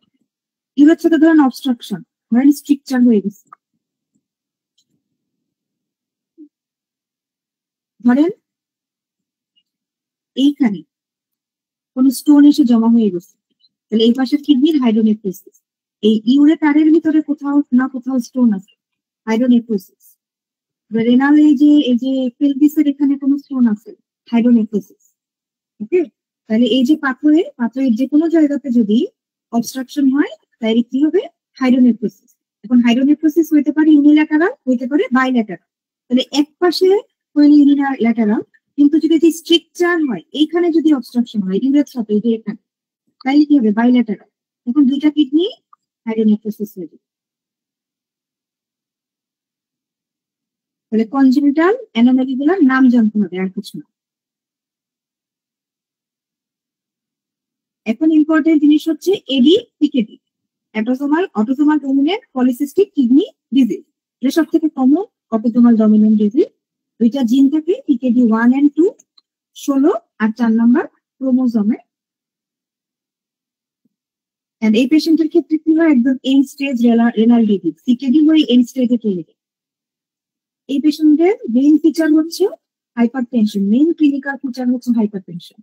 ইউরেথ্রাতে ধরেন অবস্ট্রাকশন, ধরেন স্ট্রিকচার হয়ে গেছে, ধরেন এইখানে কোন স্টোন এসে জমা হয়ে গেছে, তাহলে এই পাশে কিডনির হাইড্রোনেফ্রোসিস। এই ইউরেটারের ভিতরে কোথাও না কোথাও স্টোন আছে, হাইড্রোনেফ্রোসিস। রেনাল এই যে পেলভিসের এখানে কোনো স্টোন আছে, হাইড্রোনেফ্রোসিস। ওকে, তাহলে এই যে পাথরের যে কোনো জায়গাতে যদি অবস্ট্রাকশন হয় তাহলে কি হবে? হাইড্রোনেফ্রোসিস। এখন হাইড্রোনেফ্রোসিস হইতে পারে ইউনিল্যাটারাল, হইতে পারে বাইল্যাটারাল। তাহলে এক পাশে হইলে ইউনিল্যাটারাল, কিন্তু যদি স্ট্রিকচার হয়, এইখানে যদি অবস্ট্রাকশন হয় ইউরেথ্রাতে, যে এখানে, তাহলে কি হবে? বাইলেটারাল। এখন দুইটা কিডনি হাইড্রোনেফ্রোসিস হয়ে যাবে। তাহলে কনজেনিটাল অ্যানোমালি গুলোর নাম জানতে হবে, আর কিছু না। এখন ইম্পর্টেন্ট জিনিস হচ্ছে AD PKD, autosomal dominant polycystic kidney disease. এটা সব থেকে কমন অটোসোমাল ডমিনেন্ট ডিজিজ। দুইটা জিন থাকে, পিকেডি 1 and 2, 16 আর 4 নম্বর ক্রোমোজোমে। এই পেশেন্টের ক্ষেত্রে কি হয়? একদম end stage renal disease, CKD হয়ে এন্ড স্টেজে চলে যায়। এই পেশেন্টের মেইন ফিচার হচ্ছে হাইপারটেনশন, মেইন ক্লিনিক্যাল ফিচার হচ্ছে hypertension.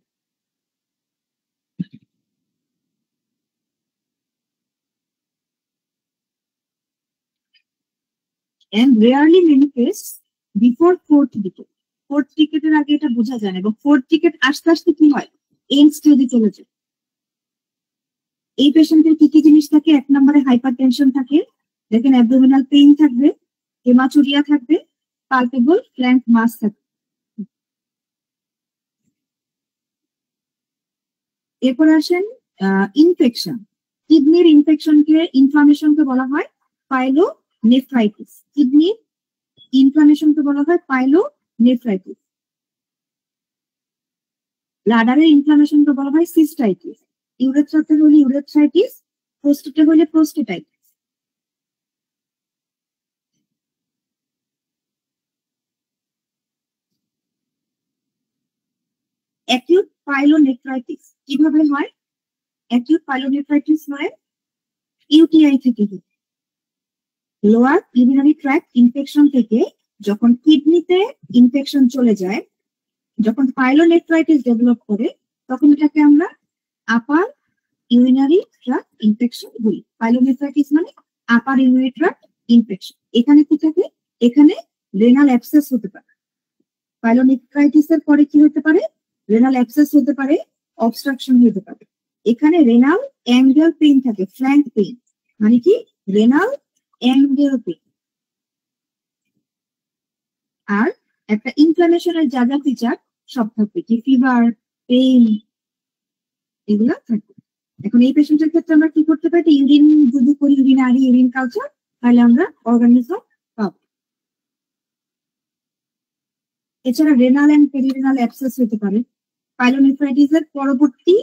and rarely manifests before fourth decade. Fourth decade এর আগে এটা বোঝা যায় না, এবং fourth decade আস্তে আস্তে কি হয়? এন্ড স্টেজে চলে যায়। এই পেশেন্টের কি কি জিনিস থাকে? এক নম্বরে হাইপারটেনশন থাকে, দেখেন অ্যাবডোমিনাল পেইন থাকবে, হেমাচুরিয়া থাকবে, পালপেবল ফ্ল্যাঙ্ক মাস থাকবে। এরপর আসেন ইনফেকশন। কিডনির ইনফ্লামেশনকে বলা হয় পাইলোনেফ্রাইটিস। কিডনির ইনফ্লামেশনকে বলা হয় পাইলোনেফ্রাইটিস। ব্লাডারের ইনফ্লামেশনকে বলা হয় সিস্টাইটিস। ইউরেথ্রাতে হলে ইউরেথ্রাইটিস, প্রোস্টেটে হলে প্রোস্টেটাইটিস। অ্যাকিউট পাইলোনেফ্রাইটিস কিভাবে হয়? অ্যাকিউট পাইলোনেফ্রাইটিস হয় ইউটিআই থেকে, লোয়ার ইউরিনারি ট্র্যাক্ট ইনফেকশন থেকে। যখন কিডনিতে ইনফেকশন চলে যায়, যখন পাইলোনেফ্রাইটিস ডেভেলপ করে, তখন এটাকে আমরা আপার ইউরিনারি ট্র্যাক্ট ইনফেকশন বলি। পাইলোনেফ্রাইটিস মানে আপার ইউরিনারি ট্র্যাক্ট ইনফেকশন। এখানে কি থাকে? এখানে রেনাল অ্যাবসেস হতে পারে। পাইলোনেফ্রাইটিস এর পরে কি হতে পারে? রেনাল অ্যাবসেস হতে পারে, অবস্ট্রাকশন হতে পারে। এখানে রেনাল অ্যাঙ্গেল পেইন থাকে, ফ্ল্যাঙ্ক পেইন মানে কি? Renal angle pain. আর একটা ইনফ্লামেশনের যা যা ফিচার সব থাকবে, কি ফিভার, পেইন, এগুলা থাকবে। এখন এই পেশেন্টের ক্ষেত্রে আমরা কি করতে পারি? ইউরিন যদি করি, ইউরিন কালচার, তাহলে আমরা অর্গানিজম পাবো। এছাড়া রেনাল এন্ড পেরিরেনাল অ্যাবসেস হতে পারে। পাইলোনেফ্রাইটিস এর পরবর্তী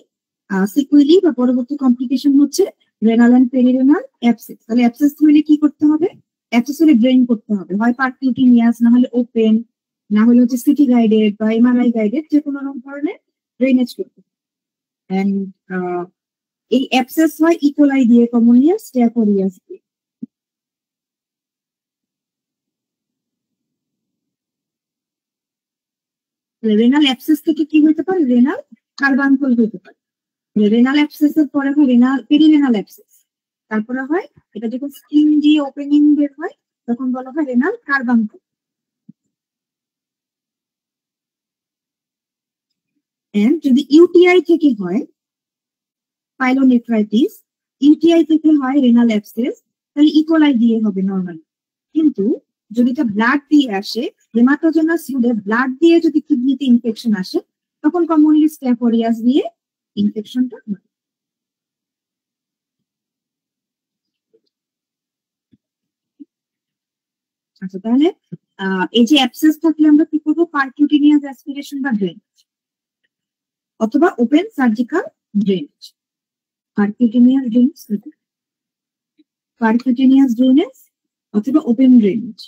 সিকুয়েলি বা পরবর্তী কমপ্লিকেশন হচ্ছে রেনাল এন্ড পেরিরেনাল অ্যাবসেস। তাহলে অ্যাবসেস হলে কি করতে হবে? অ্যাবসেস হলে ড্রেন করতে হবে, হয় পারকিউটিনিয়াস, না হলে ওপেন, না হলে হচ্ছে সিটি গাইডেড বা এমআরআই গাইডেড, যে কোনো ধরনের ড্রেনেজ করতে হবে। এই অ্যাবসেস হয় ইকোলাই দিয়ে, কমনলি স্টেফোরিয়াস দিয়ে। রেনাল অ্যাবসেস থেকে কি হতে পারে? রেনাল কার্বানকল হতে পারে। রেনাল অ্যাবসেস এর পরে হয় পেরিরেনাল অ্যাবসেস। তারপরে হয়, এটা যখন স্কিন দিয়ে ওপেনিং বের হয়, তখন বলা হয় রেনাল কার্বানকল। এন্ড যদি ইউটিআই থেকে হয় পাইলোনেফ্রাইটিস, ইউটিআই থেকে হয় রেনাল অ্যাবসেস, তাহলে ইকোলাই দিয়ে হবে নর্মালি। কিন্তু যদি এটা ব্লাড দিয়ে আসে, হেমাটোজেনাস রুটে ব্লাড দিয়ে যদি কিডনিতে ইনফেকশন আসে, তখন কমনলি স্টেফোরিয়াস দিয়ে ইনফেকশনটা হয়। আচ্ছা, তাহলে এই যে অ্যাবসেস থাকলে আমরা কি করবো? পারকিউটিনিয়াস অ্যাসপিরেশন বা ড্রেনেজ, অথবা ওপেন সার্জিক্যাল ড্রেনেজ। পারকিউটিনিয়াস ড্রেনেজ অথবা ওপেন ড্রেনেজ।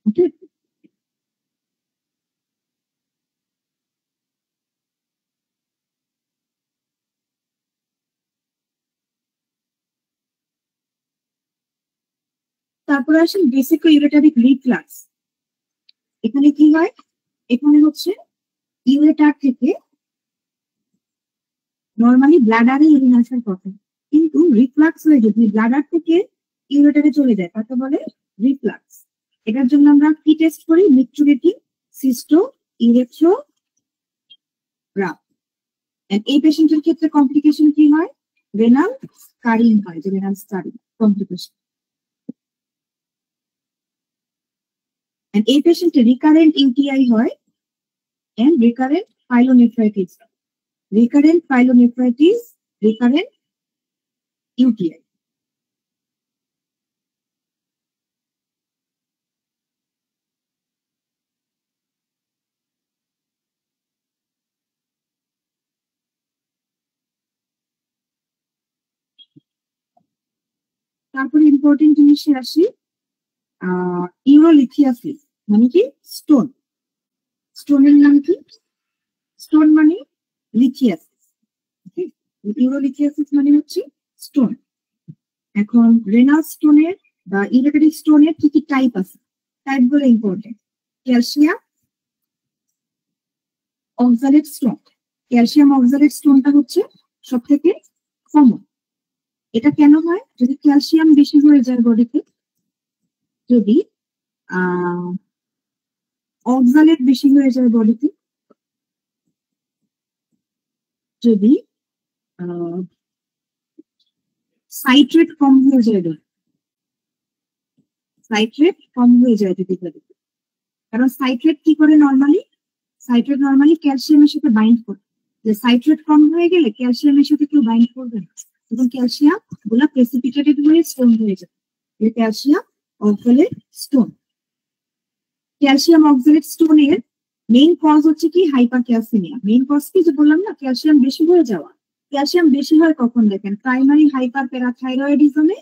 ওকে, তারপরে আসেন বেসিক ইউরেটারিক রিফ্লাক্স। এখানে কি হয়? এখানে হচ্ছে ইউরেটার থেকে নর্মালি ব্লাডারে ইউরিন আসার কথা, কিন্তু রিফ্লাক্স হয়ে যদি ব্লাডার থেকে ইউরেটারে চলে যায়, তাকে বলে রিফ্লাক্স। এটার জন্য আমরা কি টেস্ট করি? মিট্রুরেটিং সিস্টো ইউরেথ্রোগ্রাফ। এই পেশেন্টের ক্ষেত্রে কমপ্লিকেশন কি হয়? রেনাল স্কারিং হয়, যে রেনাল স্কারিং কমপ্লিকেশন। এই পেশেন্টে রিকারেন্ট ইউটিআই হয়, and recurrent pyelonephritis. Recurrent pyelonephritis, recurrent UTI. তারপর ইম্পর্টেন্ট জিনিসে আসি, ইউরোলিথিয়াসিস মানে কি স্টোন। স্টোনের নাম কি? স্টোন মানে লিথিয়াসিস। ইউরোলিথিয়াসিস মানে হচ্ছে স্টোন। এখন রেনাল স্টোনের বা ইউরেটারি স্টোনের কি কি টাইপ আছে? টাইপ গুলো important. Calcium oxalate stone. Calcium oxalate স্টোনটা হচ্ছে সব থেকে কমন। এটা কেন হয়? যদি ক্যালসিয়াম বেশি হয়ে যায় বডিতে, যদি অক্সালেট বেশি হয়ে যায় বডিতে, যদি সাইট্রেট কম হয়ে যায়, সাইট্রেট কম হয়ে যায় যদি বডিতে। কারণ সাইট্রেট কি করে নর্মালি? সাইট্রেট নর্মালি ক্যালসিয়ামের সাথে বাইন্ড করে। যে সাইট্রেট কম হয়ে গেলে ক্যালসিয়ামের সাথে কেউ বাইন্ড করবে না, এবং ক্যালসিয়াম গুলা প্রেসিপিটেটেড হয়ে স্টোন হয়ে যাবে। Calcium oxalate stone. Calcium oxalate স্টোনের মেইন কজ হচ্ছে কি? Hyper calcaemia. মেইন কজ কি? যে বললাম না, ক্যালসিয়াম বেশি হয়ে যাওয়া। ক্যালসিয়াম বেশি হয় কখন? দেখেন, প্রাইমারি হাইপার প্যারাথাইরয়েডিজমে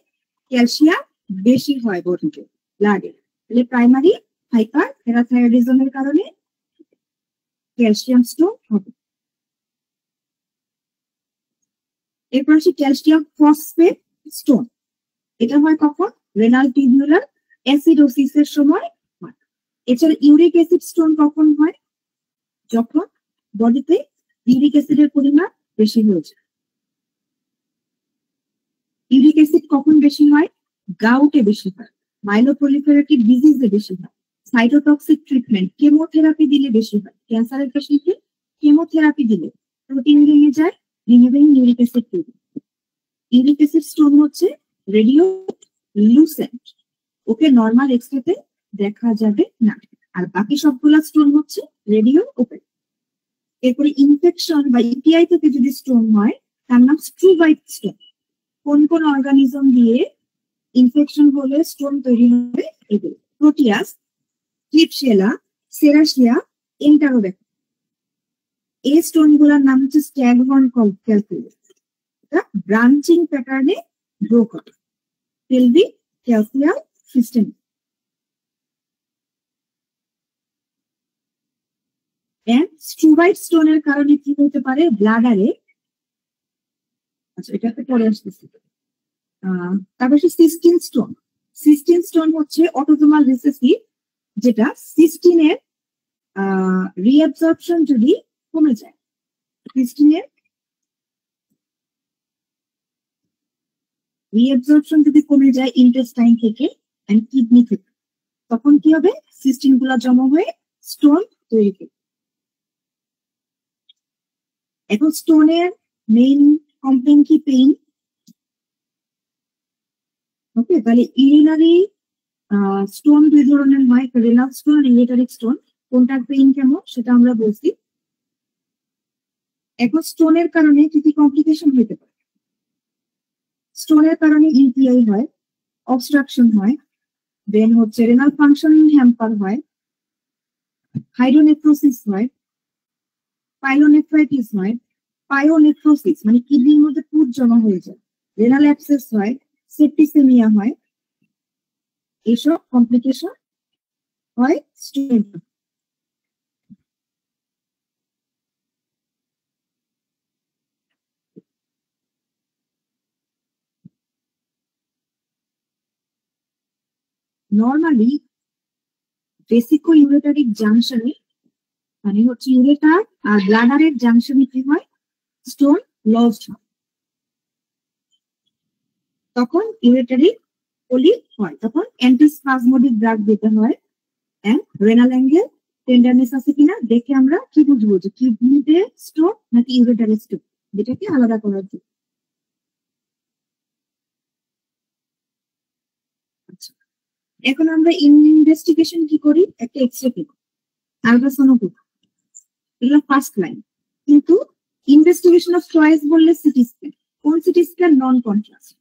ক্যালসিয়াম বেশি হয় বডিতে, ব্লাডে। তাহলে প্রাইমারি হাইপার প্যারাথাইরয়েডিজমের কারণে ক্যালসিয়াম স্টোন হবে। এরপর আসি ক্যালসিয়াম ফসফেট স্টোন। এটা হয় কখন? রেনাল টিউবুলার অ্যাসিডোসিসের সময় হয়। এছাড়া ইউরিক অ্যাসিড স্টোন কখন হয়? যখন বডিতে ইউরিক অ্যাসিডের পরিমাণ বেশি হয়ে যায়। ইউরিক অ্যাসিড কখন বেশি হয়? গাউটে বেশি হয়, মাইলোপ্রলিফারেটিভ ডিজিজে বেশি হয়, সাইটোটক্সিক ট্রিটমেন্ট, কেমোথেরাপি দিলে বেশি হয়। ক্যান্সারের পেশেন্টকে কেমোথেরাপি দিলে প্রোটিন ভেঙে যায়, ভেঙে ভেঙে ইউরিক অ্যাসিড তৈরি। ইউরিক অ্যাসিড স্টোন হচ্ছে রেডিও লুসেন্ট, ওকে নর্মাল এক্সরেতে দেখা যাবে না। আর বাকি সবগুলা স্টোন হচ্ছে রেডিও ওপেন। এরপরে ইনফেকশন বা ইউটিআই থেকে যদি স্টোন হয়, তার নাম স্ট্রুভাইট স্টোন। কোন কোন অর্গানিজম দিয়ে ইনফেকশন হলে স্টোন তৈরি হবে? এগুলো: প্রোটিয়াস, ক্লিপশিয়েলা, সেরাসিয়া, এন্টারোব্যাক্টার। এই স্টোন গুলার নাম হচ্ছে স্ট্যাগহর্ন ক্যালকুলাস। এটা ব্রাঞ্চিং প্যাটার্নে গ্রো করে। Pelvic calcium system. স্ট্রুভাইট স্টোনের কারণে কি হতে পারে? ব্লাডারে, আচ্ছা এটাতে পরে আসতেছি। তারপর সিস্টিন স্টোন। সিস্টিন স্টোন হচ্ছে অটোজোমাল রিসেসিভ, যেটা সিস্টিনের রিঅ্যাবজর্পশন যদি কমে যায়, সিস্টিনের রিঅ্যাবজর্পশন যদি কমে যায় ইন্টেস্টাইন থেকে এন্ড কিডনি থেকে, তখন কি হবে? সিস্টিন গুলা জমা হয়ে স্টোন তৈরি হবে। এখন স্টোনের মেইন কমপ্লেইন কি? পেইন। ওকে, তাহলে ইউরিনারি স্টোন দুই ধরনের হয়, রেনাল স্টোন আর ইউরেটারি স্টোন। কোনটার পেইন কেমন সেটা আমরা বলছি। এখন স্টোনের কারণে কি কি কমপ্লিকেশন হতে পারে? স্টোনের কারণে ইউটিআই হয়, অবস্ট্রাকশন হয়, দেন হচ্ছে রেনাল ফাংশন হ্যাম্পার হয়, হাইড্রোনেফ্রোসিস হয়, পাইলোনেফ্রাইটিস হয়, পায়োনেফ্রোসিস মানে কিডনির মধ্যে পুজ জমা হয়ে যায়, রেনাল অ্যাবসেস হয়, সেপ্টিসেমিয়া হয়। এইসব কমপ্লিকেশন হয় স্টোনের। নর্মালি ভেসিকো ইউরেটারিক জাংশনে, মানে হচ্ছে ইউরেটার আর ব্লাডারের জাংশনে কি হয়? স্টোন লজড হয়, তখন ইউরেটারি পলিপ হয়, তখন অ্যান্টিস্পাজমোডিক ড্রাগ দিতে হয়। রেনাল অ্যাঙ্গেল টেন্ডারনেস আছে কিনা দেখে আমরা কি বুঝবো যে কিডনিতে স্টোন নাকি ইউরেটারি স্টোন, যেটাকে আলাদা করার জন্য। আচ্ছা, এখন আমরা ইনভেস্টিগেশন কি করি? একটা এক্সরে করি, আলট্রাসাউন্ড করি। এগুলো ফার্স্ট লাইন। কিন্তু ইনভেস্টিগেশন অফ চয়েস বললে সিটি স্ক্যান। কোন CT scan? Non contrast.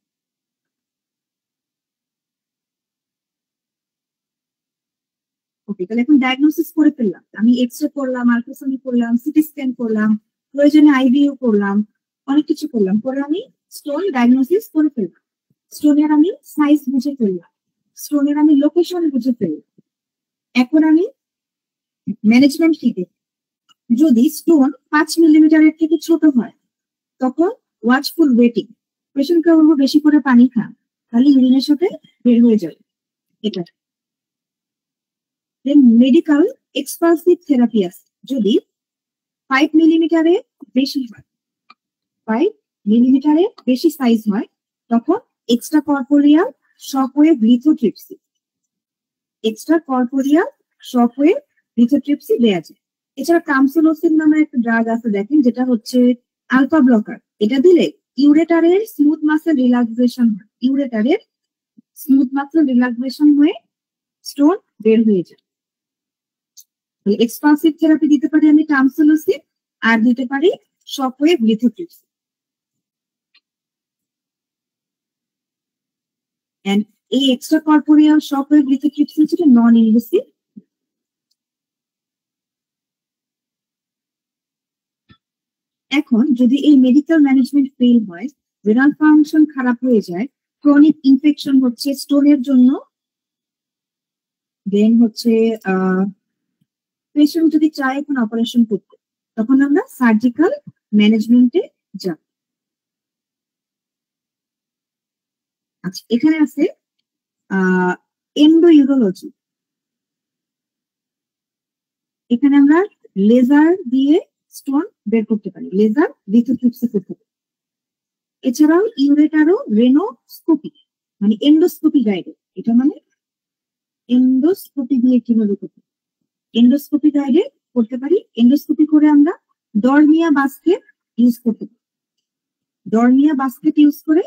Okay, তাহলে এখন ডায়াগনোসিস করে ফেললাম। আমি এক্সরে করলাম, আলট্রাসাউন্ড করলাম, সিটি স্ক্যান করলাম, প্রয়োজনে আইভিইউ করলাম, অনেক কিছু করলাম। পরে আমি স্টোন ডায়াগনোসিস করে ফেললাম। স্টোনের আমি সাইজ বুঝে ফেললাম, স্টোনের আমি লোকেশন বুঝে ফেললাম। এখন আমি ম্যানেজমেন্ট কি দেখি? যদি স্টোন 5 মিলিমিটারের থেকে ছোট হয় তখন ওয়াচফুল ওয়েটিং। পেশেন্টকে বলবো বেশি করে পানি খান, তাহলে ইউরিনের সাথে বের হয়ে যাবে এটা। দেন মেডিকেল এক্সপালসিভ থেরাপি আছে। যদি 5 মিলিমিটারের বেশি হয়, 5 মিলিমিটারের বেশি সাইজ হয়, তখন extra corporeal shockwave lithotripsy, extra corporeal shockwave lithotripsy দেয়া যায়। এছাড়া কামসোলোসিন নামের একটা ড্রাগ আছে দেখেন, যেটা হচ্ছে আলফা ব্লকার। এটা দিলে ইউরেটারের স্মুথ মাসেল রিল্যাক্সেশন হয়, ইউরেটারের স্মুথ মাসেল রিল্যাক্সেশন হয়ে স্টোন বের হয়ে যায়। এক্সপালসিভ থেরাপি দিতে পারি আমি টামসোলোসিন, আর দিতে পারি শকওয়েভ লিথোট্রিপসি। এন্ড এই এক্সট্রা কর্পোরিয়াল শকওয়েভ লিথোট্রিপসি হচ্ছে নন ইনভেসিভ। এখন যদি এই মেডিকেল ম্যানেজমেন্ট ফেল হয়, রেনাল ফাংশন খারাপ হয়ে যায়, ক্রনিক ইনফেকশন হচ্ছে স্টোনের জন্য, দেন হচ্ছে পেশেন্ট যদি চায় এখন অপারেশন করতে, তখন আমরা সার্জিক্যাল ম্যানেজমেন্টে যাব। আচ্ছা, এখানে আছে এন্ডোইউরোলজি। এখানে আমরা লেজার দিয়ে স্টোন বের করতে পারি, লেজার লিথোট্রিপসি করতে পারি। এছাড়াও ইউরেটারও রেনোস্কোপি, মানে এন্ডোস্কোপি গাইডেড। এটা মানে এন্ডোস্কোপি দিয়ে কিভাবে করতে পারি, এন্ডোস্কোপি গাইডেড করতে পারি। এন্ডোস্কোপি করে আমরা ডরমিয়া বাস্কেট ইউজ করতে পারি, ডরমিয়া বাস্কেট ইউজ করে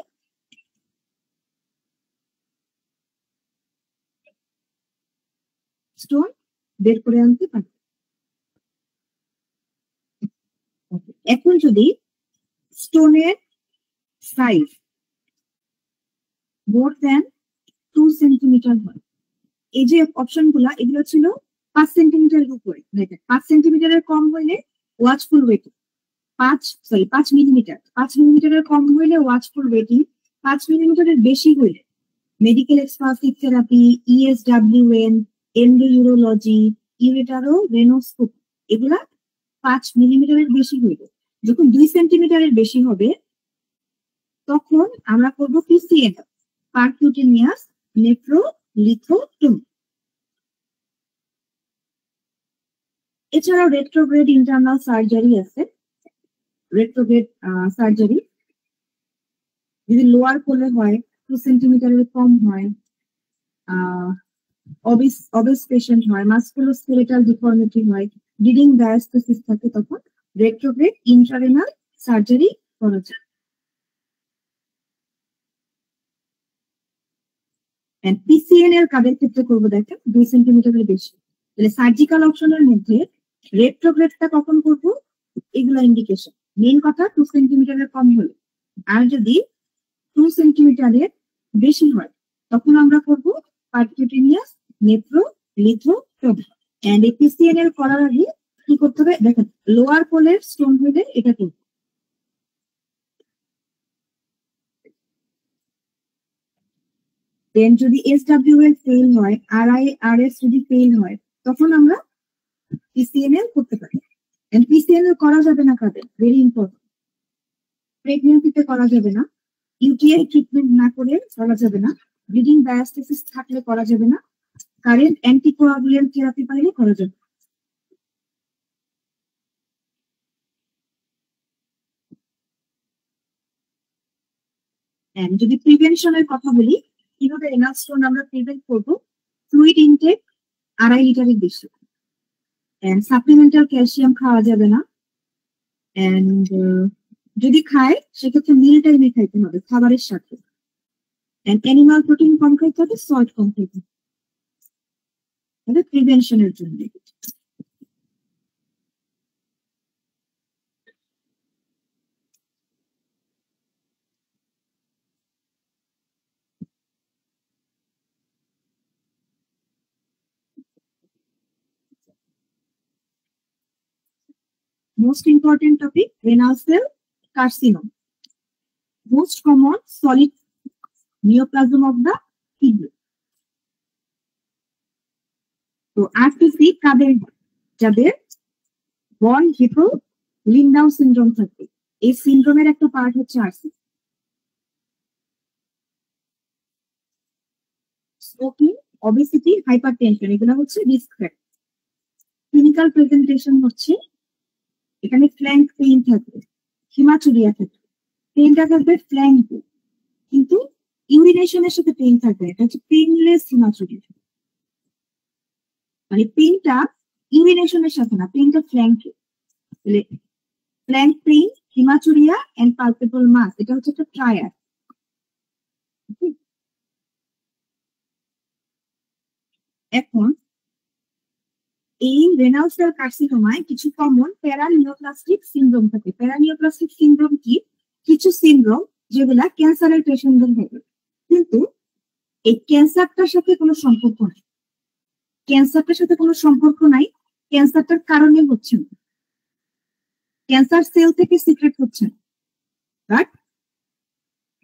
স্টোন বের করে আনতে পারি। এখন যদি স্টোনের সাইজ মোর দ্যান 2 সেন্টিমিটার হয়, এই যে অপশন গুলা, এগুলো ছিল 5 সেন্টিমিটারের উপরে। 5 সেন্টিমিটারের কম হইলে ওয়াচফুল ওয়েটিং, 5 মিলিমিটার, 5 মিলিমিটারের কম হইলে ওয়াচফুল ওয়েটিং, 5 মিলিমিটারের বেশি হইলে মেডিকেল এক্সপালসিভ থেরাপি, ইএসডব্লিউএন, এন্ডোইউরোলজি, ইউরেটারো রেনোস্কোপি, এগুলা 5 মিলিমিটারের বেশি হইলে। যখন 2 সেন্টিমিটারের বেশি হবে তখন আমরা করব পিসিএন, পারকিউটেনিয়াস নেফ্রোলিথোটমি। এছাড়াও রেট্রোগ্রেড ইন্টারনাল সার্জারি আছে। রেট্রোগ্রেড সার্জারি যদি লোয়ার কোলে হয়, 2 সেন্টিমিটারের কম হয়, অবেস পেশেন্ট হয়, মাস্কুলোস্কেলেটাল ডিফর্মিটি হয়, ব্লিডিং ডায়াস্টোসিস থাকে, তখন রেট্রোগ্রেড ইন্ট্রারেনাল সার্জারি করা যায়। পিসিএন এর কাদের ক্ষেত্রে করবো দেখেন, 2 সেন্টিমিটারের বেশি। তাহলে সার্জিক্যাল অপশনের মধ্যে রেট্রোগ্রেডটা কখন করবো, এগুলো ইন্ডিকেশন। মেন কথা 2 সেন্টিমিটারের কম হলে, আর যদি 2 সেন্টিমিটারের বেশি হয় তখন আমরা করবো পারকিউটেনিয়াস নেফ্রোলিথোটমি। এন্ড এই পিসিএন এর করার আগে কি করতে হবে দেখেন, লোয়ার কোলের স্টোন হলে এটা করবো। দেন যদি এসডব্লিউএল ফেল হয়, আরআইআরএস যদি ফেল হয়, তখন আমরা পিসিএনএল করতে পারি। এন্ড পিসিএনএল করা যাবে না কাদের, ভেরি ইম্পর্টেন্ট, প্রেগন্যান্সিতে করা যাবে না, ইউটিআই ট্রিটমেন্ট না করে করা যাবে না, ব্লিডিং ডায়াস্টোসিস থাকলে করা যাবে না, কারেন্ট অ্যান্টিকোয়াগুলেন্ট থেরাপি পাইলে করা যাবে। এন্ড যদি প্রিভেনশনের কথা বলি, কিভাবে রেনাল স্টোন আমরা প্রিভেন্ট করবো, ফ্লুইড ইনটেক 2.5 লিটারের বেশি, এন্ড সাপ্লিমেন্টাল ক্যালসিয়াম খাওয়া যাবে না, এন্ড যদি খায় সেক্ষেত্রে মিল টাইমে খাইতে হবে খাবারের সাথে, এন্ড অ্যানিমাল প্রোটিন কম খাইতে হবে, সল্ট কম খাইতে হবে, প্রিভেনশনের জন্য। Most important topic, renal cell carcinoma. Most common solid neoplasm of the kidney. তো RCC কাদের, যাদের বন হিপো লিন্ডাউ সিনড্রোম থাকে, এই সিনড্রোমের একটা পার্ট হচ্ছে RCC। স্মোকিং, অবেসিটি, হাইপারটেনশন, এগুলো হচ্ছে রিস্ক ফ্যাক্টর। ক্লিনিক্যাল প্রেজেন্টেশন হচ্ছে এখানে ফ্ল্যাঙ্ক পেইন থাকবে, হিমাচুরিয়া থাকবে, পেইনটা থাকবে ফ্ল্যাঙ্কে, কিন্তু ইউরিনেশনের সাথে পেইন থাকবে, এটা হচ্ছে পেইনলেস হিমাচুরিয়া। মানে পেইনটা ইউরিনেশনের সাথে না, পেইনটা ফ্ল্যাঙ্কে। Flank pain, haematuria and palpable mass, এটা হচ্ছে একটা ট্রায়াড। এখন এই রেনাল সেল কার্সিনোমায় কিছু কমন প্যারানিওপ্লাস্টিক সিনড্রোম থাকে। প্যারানিওপ্লাস্টিক সিনড্রোম কি? কিছু সিনড্রোম যেগুলা ক্যান্সারের পেশেন্টদের হবে, কিন্তু এই ক্যান্সারটার সাথে কোনো সম্পর্ক নাই। ক্যান্সারটার সাথে কোনো সম্পর্ক নাই, ক্যান্সারটার কারণে হচ্ছে না, ক্যান্সার সেল থেকে সিক্রেট হচ্ছে না, বাট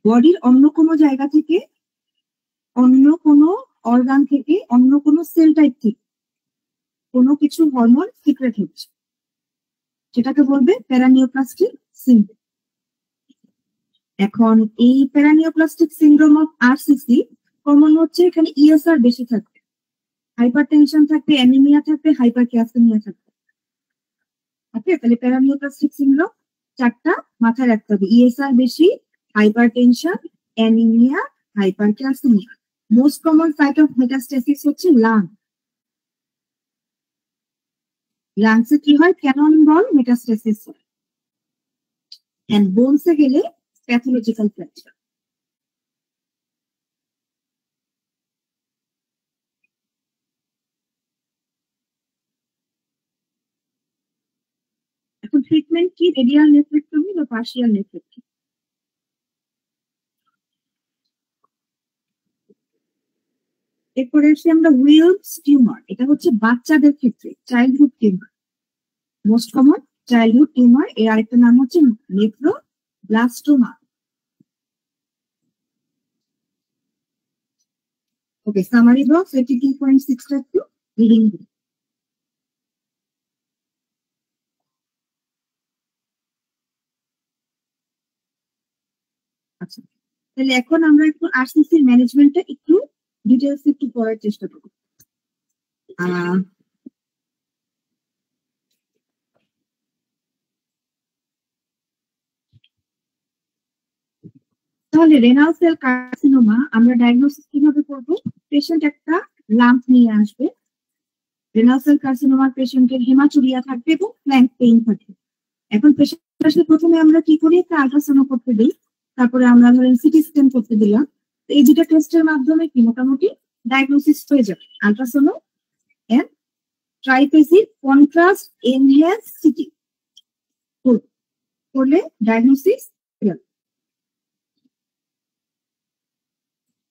বডির অন্য কোনো জায়গা থেকে, অন্য কোনো অর্গান থেকে, অন্য কোনো সেল টাইপ থেকে কোনো কিছু হরমোন সিক্রেট হচ্ছে, যেটাকে বলবে প্যারানিওপ্লাস্টিক সিনড্রোম। এখন এই paraneoplastic syndrome of RCC common হচ্ছে এখানে ESR বেশি থাকবে, হাইপারটেনশন থাকবে, অ্যানিমিয়া থাকবে, হাইপারক্যালসিমিয়া থাকবে। ওকে, তাহলে প্যারানিওপ্লাস্টিক সিনড্রোম চারটা মাথায় রাখতে হবে, ESR বেশি, hypertension, anaemia, hypercalcaemia. Most common site of metastasis হচ্ছে লাং। লাংসে কি হয়? ক্যানন বল মেটাস্টেসিস হয়। এন্ড বোনসে গেলে প্যাথোলজিক্যাল ফ্র্যাকচার। এখন ট্রিটমেন্ট কি? রেডিয়াল নেফ্রেক্টমি বা পার্শিয়াল নেফ্রেক্টমি। এরপরে আসি আমরা উইলস টিউমার, এটা হচ্ছে বাচ্চাদের ক্ষেত্রে childhood tumour, most common childhood tumour. এর আরেকটা নাম হচ্ছে নেফ্রোব্লাস্টোমা। ওকে, সামারি বক্স 82.6 টা একটু রিডিং দিই। আচ্ছা, তাহলে এখন আমরা একটু RCC ম্যানেজমেন্টটা একটু ডিটেলস একটু পড়ার চেষ্টা করব। তাহলে রেনাল সেল কার্সিনোমা আমরা ডায়াগনোসিস কিভাবে করব? পেশেন্ট একটা লাম্প নিয়ে আসবে, রেনাল সেল কার্সিনোমার পেশেন্টের হেমাচুরিয়া থাকবে এবং ফ্ল্যাঙ্ক পেইন থাকবে। এখন পেশেন্ট আসলে প্রথমে আমরা কি করি? একটা আল্ট্রাসাউন্ড করতে দিই, তারপরে আমরা ধরেন সিটি স্ক্যান করতে দিলাম। এই দুটা টেস্টের মাধ্যমে কি মোটামুটি ডায়াগনোসিস হয়ে যাবে। Ultrasound and triphasic contrast enhance CT করলে ডায়াগনোসিস হয়ে যাবে।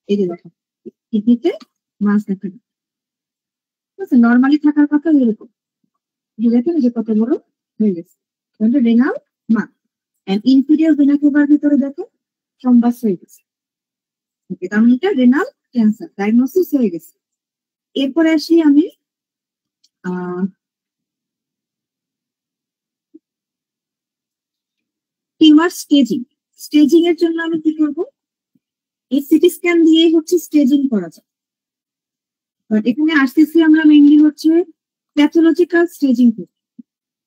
এই যে দেখো, কিডনিতে মাছ দেখা যায়, নর্মালি থাকার কথা এরকম, দেখেন যে কত বড় হয়ে গেছে, রেনাল মাস। ইনফিরিয়র ভেনা কেভার ভিতরে দেখেন থ্রম্বাস হয়ে গেছে। তার মানে এটা রেনাল ক্যান্সার, ডায়াগনোসিস হয়ে গেছে। এরপরে আসি আমি টিউমার স্টেজিং। স্টেজিং এর জন্য আমি কি করব? এই সিটি স্ক্যান দিয়ে হচ্ছে স্টেজিং করা যায়, বাট এখানে RCC আমরা মেইনলি হচ্ছে প্যাথোলজিক্যাল স্টেজিং করি,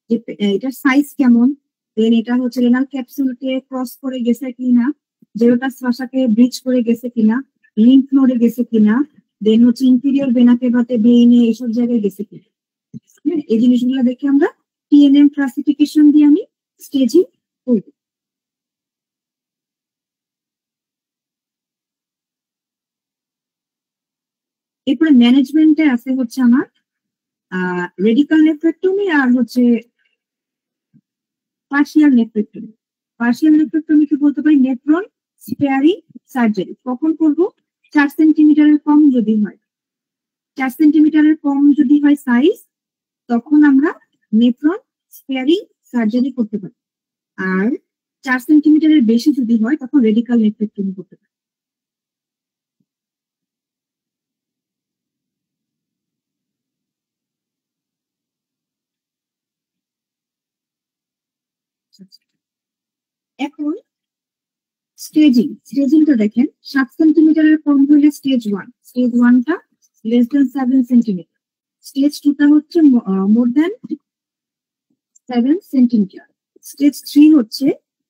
যে এটার সাইজ কেমন, দেন এটা হচ্ছে রেনাল ক্যাপসুলকে ক্রস করে গেছে কিনা, জেরোটাস ভাষাকে ব্রিজ করে গেছে কিনা, লিম্ফ নোডে গেছে কিনা, দেন হচ্ছে ইনফিরিয়র ভেনা কেভাতে, ভেইনে, এইসব জায়গায় গেছে কিনা। এই জিনিসগুলো দেখে আমরা TNM ক্লাসিফিকেশন দিয়ে আমি স্টেজিং করব। এরপরে ম্যানেজমেন্টে আছে হচ্ছে আমার রেডিকাল নেফ্রেক্টমি আর হচ্ছে পার্শিয়াল নেফ্রেক্টমি। পার্শিয়াল নেফ্রেক্টমি কি বলতে পারি? Nephron sparing surgery. কখন করব? 4 সেন্টিমিটারের কম যদি হয়, 4 সেন্টিমিটারের কম যদি হয় সাইজ, তখন আমরা নেফ্রন স্পেয়ারিং সার্জারি করতে পারে। আর 4 সেন্টিমিটারের বেশি যদি হয় তখন রেডিক্যাল নেফ্রেক্টমি করতে পারে। এখন স্টেজিংটা দেখেন, 7 সেন্টিমিটারের কম হলে স্টেজ 1, স্টেজ 1টা লেস দেন 7 সেন্টিমিটার, স্টেজ 2টা হচ্ছে মোর দেন 7 সেন্টিমিটার, স্টেজ 3 হচ্ছে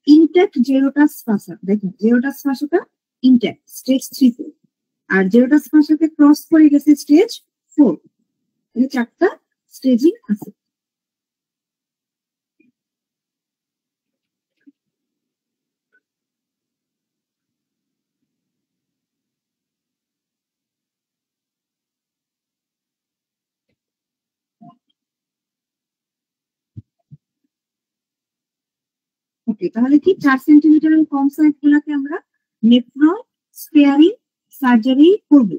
ইনট্যাক্ট জেরোটাস ফাসা। দেখেন জেরোটাস ফাসাটা ইনট্যাক্ট, স্টেজ 3 আর জেরোটাস ফাসাকে ক্রস করে গেছে স্টেজ 4। এই 4টা স্টেজিং আছে। ওকে, তাহলে কি 4 সেন্টিমিটারের কম সাইজ গুলাকে আমরা নেফ্রন স্পেয়ারিং সার্জারি করব।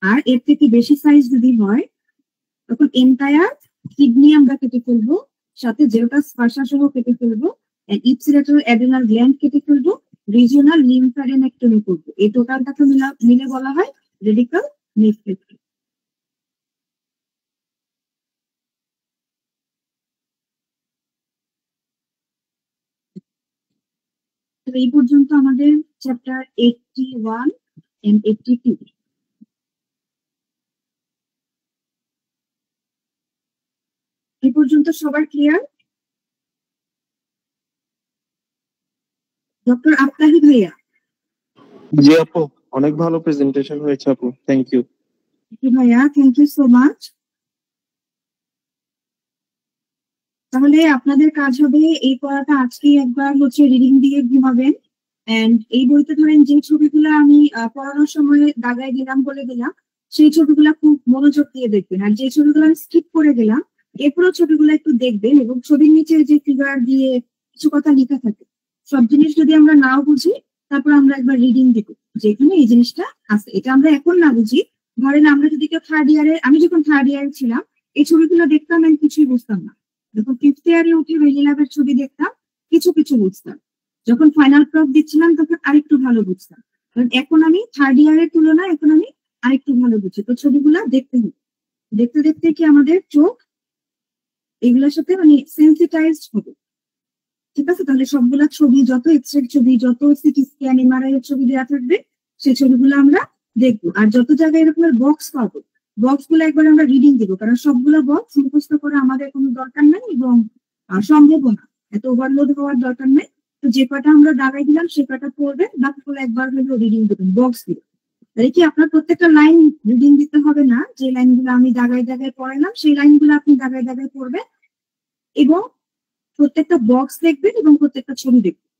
আর এর থেকে বেশি সাইজ যদি হয় তখন এন্টায়ার কিডনি আমরা কেটে ফেলবো, সাথে জেরোটাস ফাসা সহ কেটে ফেলবো, ইপসিলেটারাল অ্যাডেনাল গ্ল্যান্ড কেটে ফেলবো, রিজিওনাল লিম্ফাডেনেক্টমি করবো। এই টোটালটাকে মিলে বলা হয় রেডিক্যাল নেফ্রেক্টমি। এই পর্যন্ত আমাদের চ্যাপ্টার 81 and 82। এই পর্যন্ত সবার ক্লিয়ার? ডক্টর আফতাহি ভাইয়া। জি আপু, অনেক ভালো প্রেজেন্টেশন হয়েছে আপু, থ্যাংক ইউ। ভাইয়া থ্যাংক ইউ সো মাচ। তাহলে আপনাদের কাজ হবে এই পড়াটা আজকে একবার হচ্ছে রিডিং দিয়ে ঘুমাবেন। এন্ড এই বইতে ধরেন যে ছবিগুলো আমি পড়ানোর সময় দাগায় দিলাম বলে দিলাম, সেই ছবিগুলো খুব মনোযোগ দিয়ে দেখবেন। আর যে ছবিগুলো আমি স্কিপ করে গেলাম এরপরও ছবিগুলো একটু দেখবেন, এবং ছবির নিচে যে ফিগার দিয়ে কিছু কথা লেখা থাকে, সব জিনিস যদি আমরা নাও বুঝি তারপর আমরা একবার রিডিং দিব যেখানে এই জিনিসটা আছে। এটা আমরা এখন না বুঝি, ধরেন আমরা যদি কেউ থার্ড ইয়ারে, আমি যখন থার্ড ইয়ারে ছিলাম এই ছবিগুলো দেখতাম আমি কিছুই বুঝতাম না। যখন 5th ইয়ারে উঠে রেলি ল্যাবের ছবি দেখতাম কিছু বুঝতাম, যখন ফাইনাল প্রপ দিচ্ছিলাম তখন আরেকটু ভালো বুঝতাম। কারণ এখন আমি থার্ড ইয়ারের তুলনায় এখন আমি আরেকটু ভালো বুঝি। তো ছবিগুলা দেখতে হবে, দেখতে দেখতে কি আমাদের চোখ এগুলোর সাথে মানে সেন্সিটাইজড হবে। ঠিক আছে, তাহলে সবগুলা ছবি, যত এক্সরে ছবি, যত সিটি স্ক্যান এমআরআই এর ছবি দেওয়া থাকবে সেই ছবিগুলো আমরা দেখবো। আর যত জায়গায় এরকম বক্স পাবো বক্স গুলো একবার আমরা রিডিং দিব, কারণ সবগুলো বক্স মুখস্থ করে আমাদের কোনো দরকার নাই এবং সম্ভবও না, এত ওভারলোড হওয়ার দরকার নেই। তো যে কটা আমরা দাগাই দিলাম সে কটা পড়বে, বাকিগুলো একবার হলেও রিডিং দেবেন বক্স দিয়ে। তাহলে কি আপনার প্রত্যেকটা লাইন রিডিং দিতে হবে না, যে লাইনগুলো আমি দাগাই পড়ালাম সেই লাইনগুলো আপনি দাগাই পড়বেন, এবং প্রত্যেকটা বক্স দেখবেন এবং প্রত্যেকটা ছবি দেখবেন।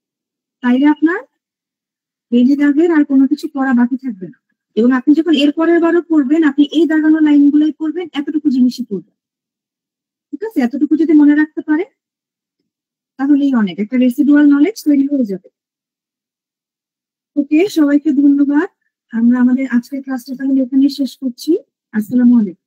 তাইলে আপনার রেলি দাগের আর কোনো কিছু পড়া বাকি থাকবে না। এবং আপনি যখন এর পরের বারও পড়বেন আপনি এই দাগানো লাইনগুলোই পড়বেন, এতটুকু জিনিসই পড়বেন। ঠিক আছে, এতটুকু যদি মনে রাখতে পারে তাহলেই অনেক, একটা রেসিডুয়াল নলেজ তৈরি হয়ে যাবে। ওকে, সবাইকে ধন্যবাদ। আমরা আমাদের আজকের ক্লাসটা তাহলে এখানে শেষ করছি। আসসালামু আলাইকুম।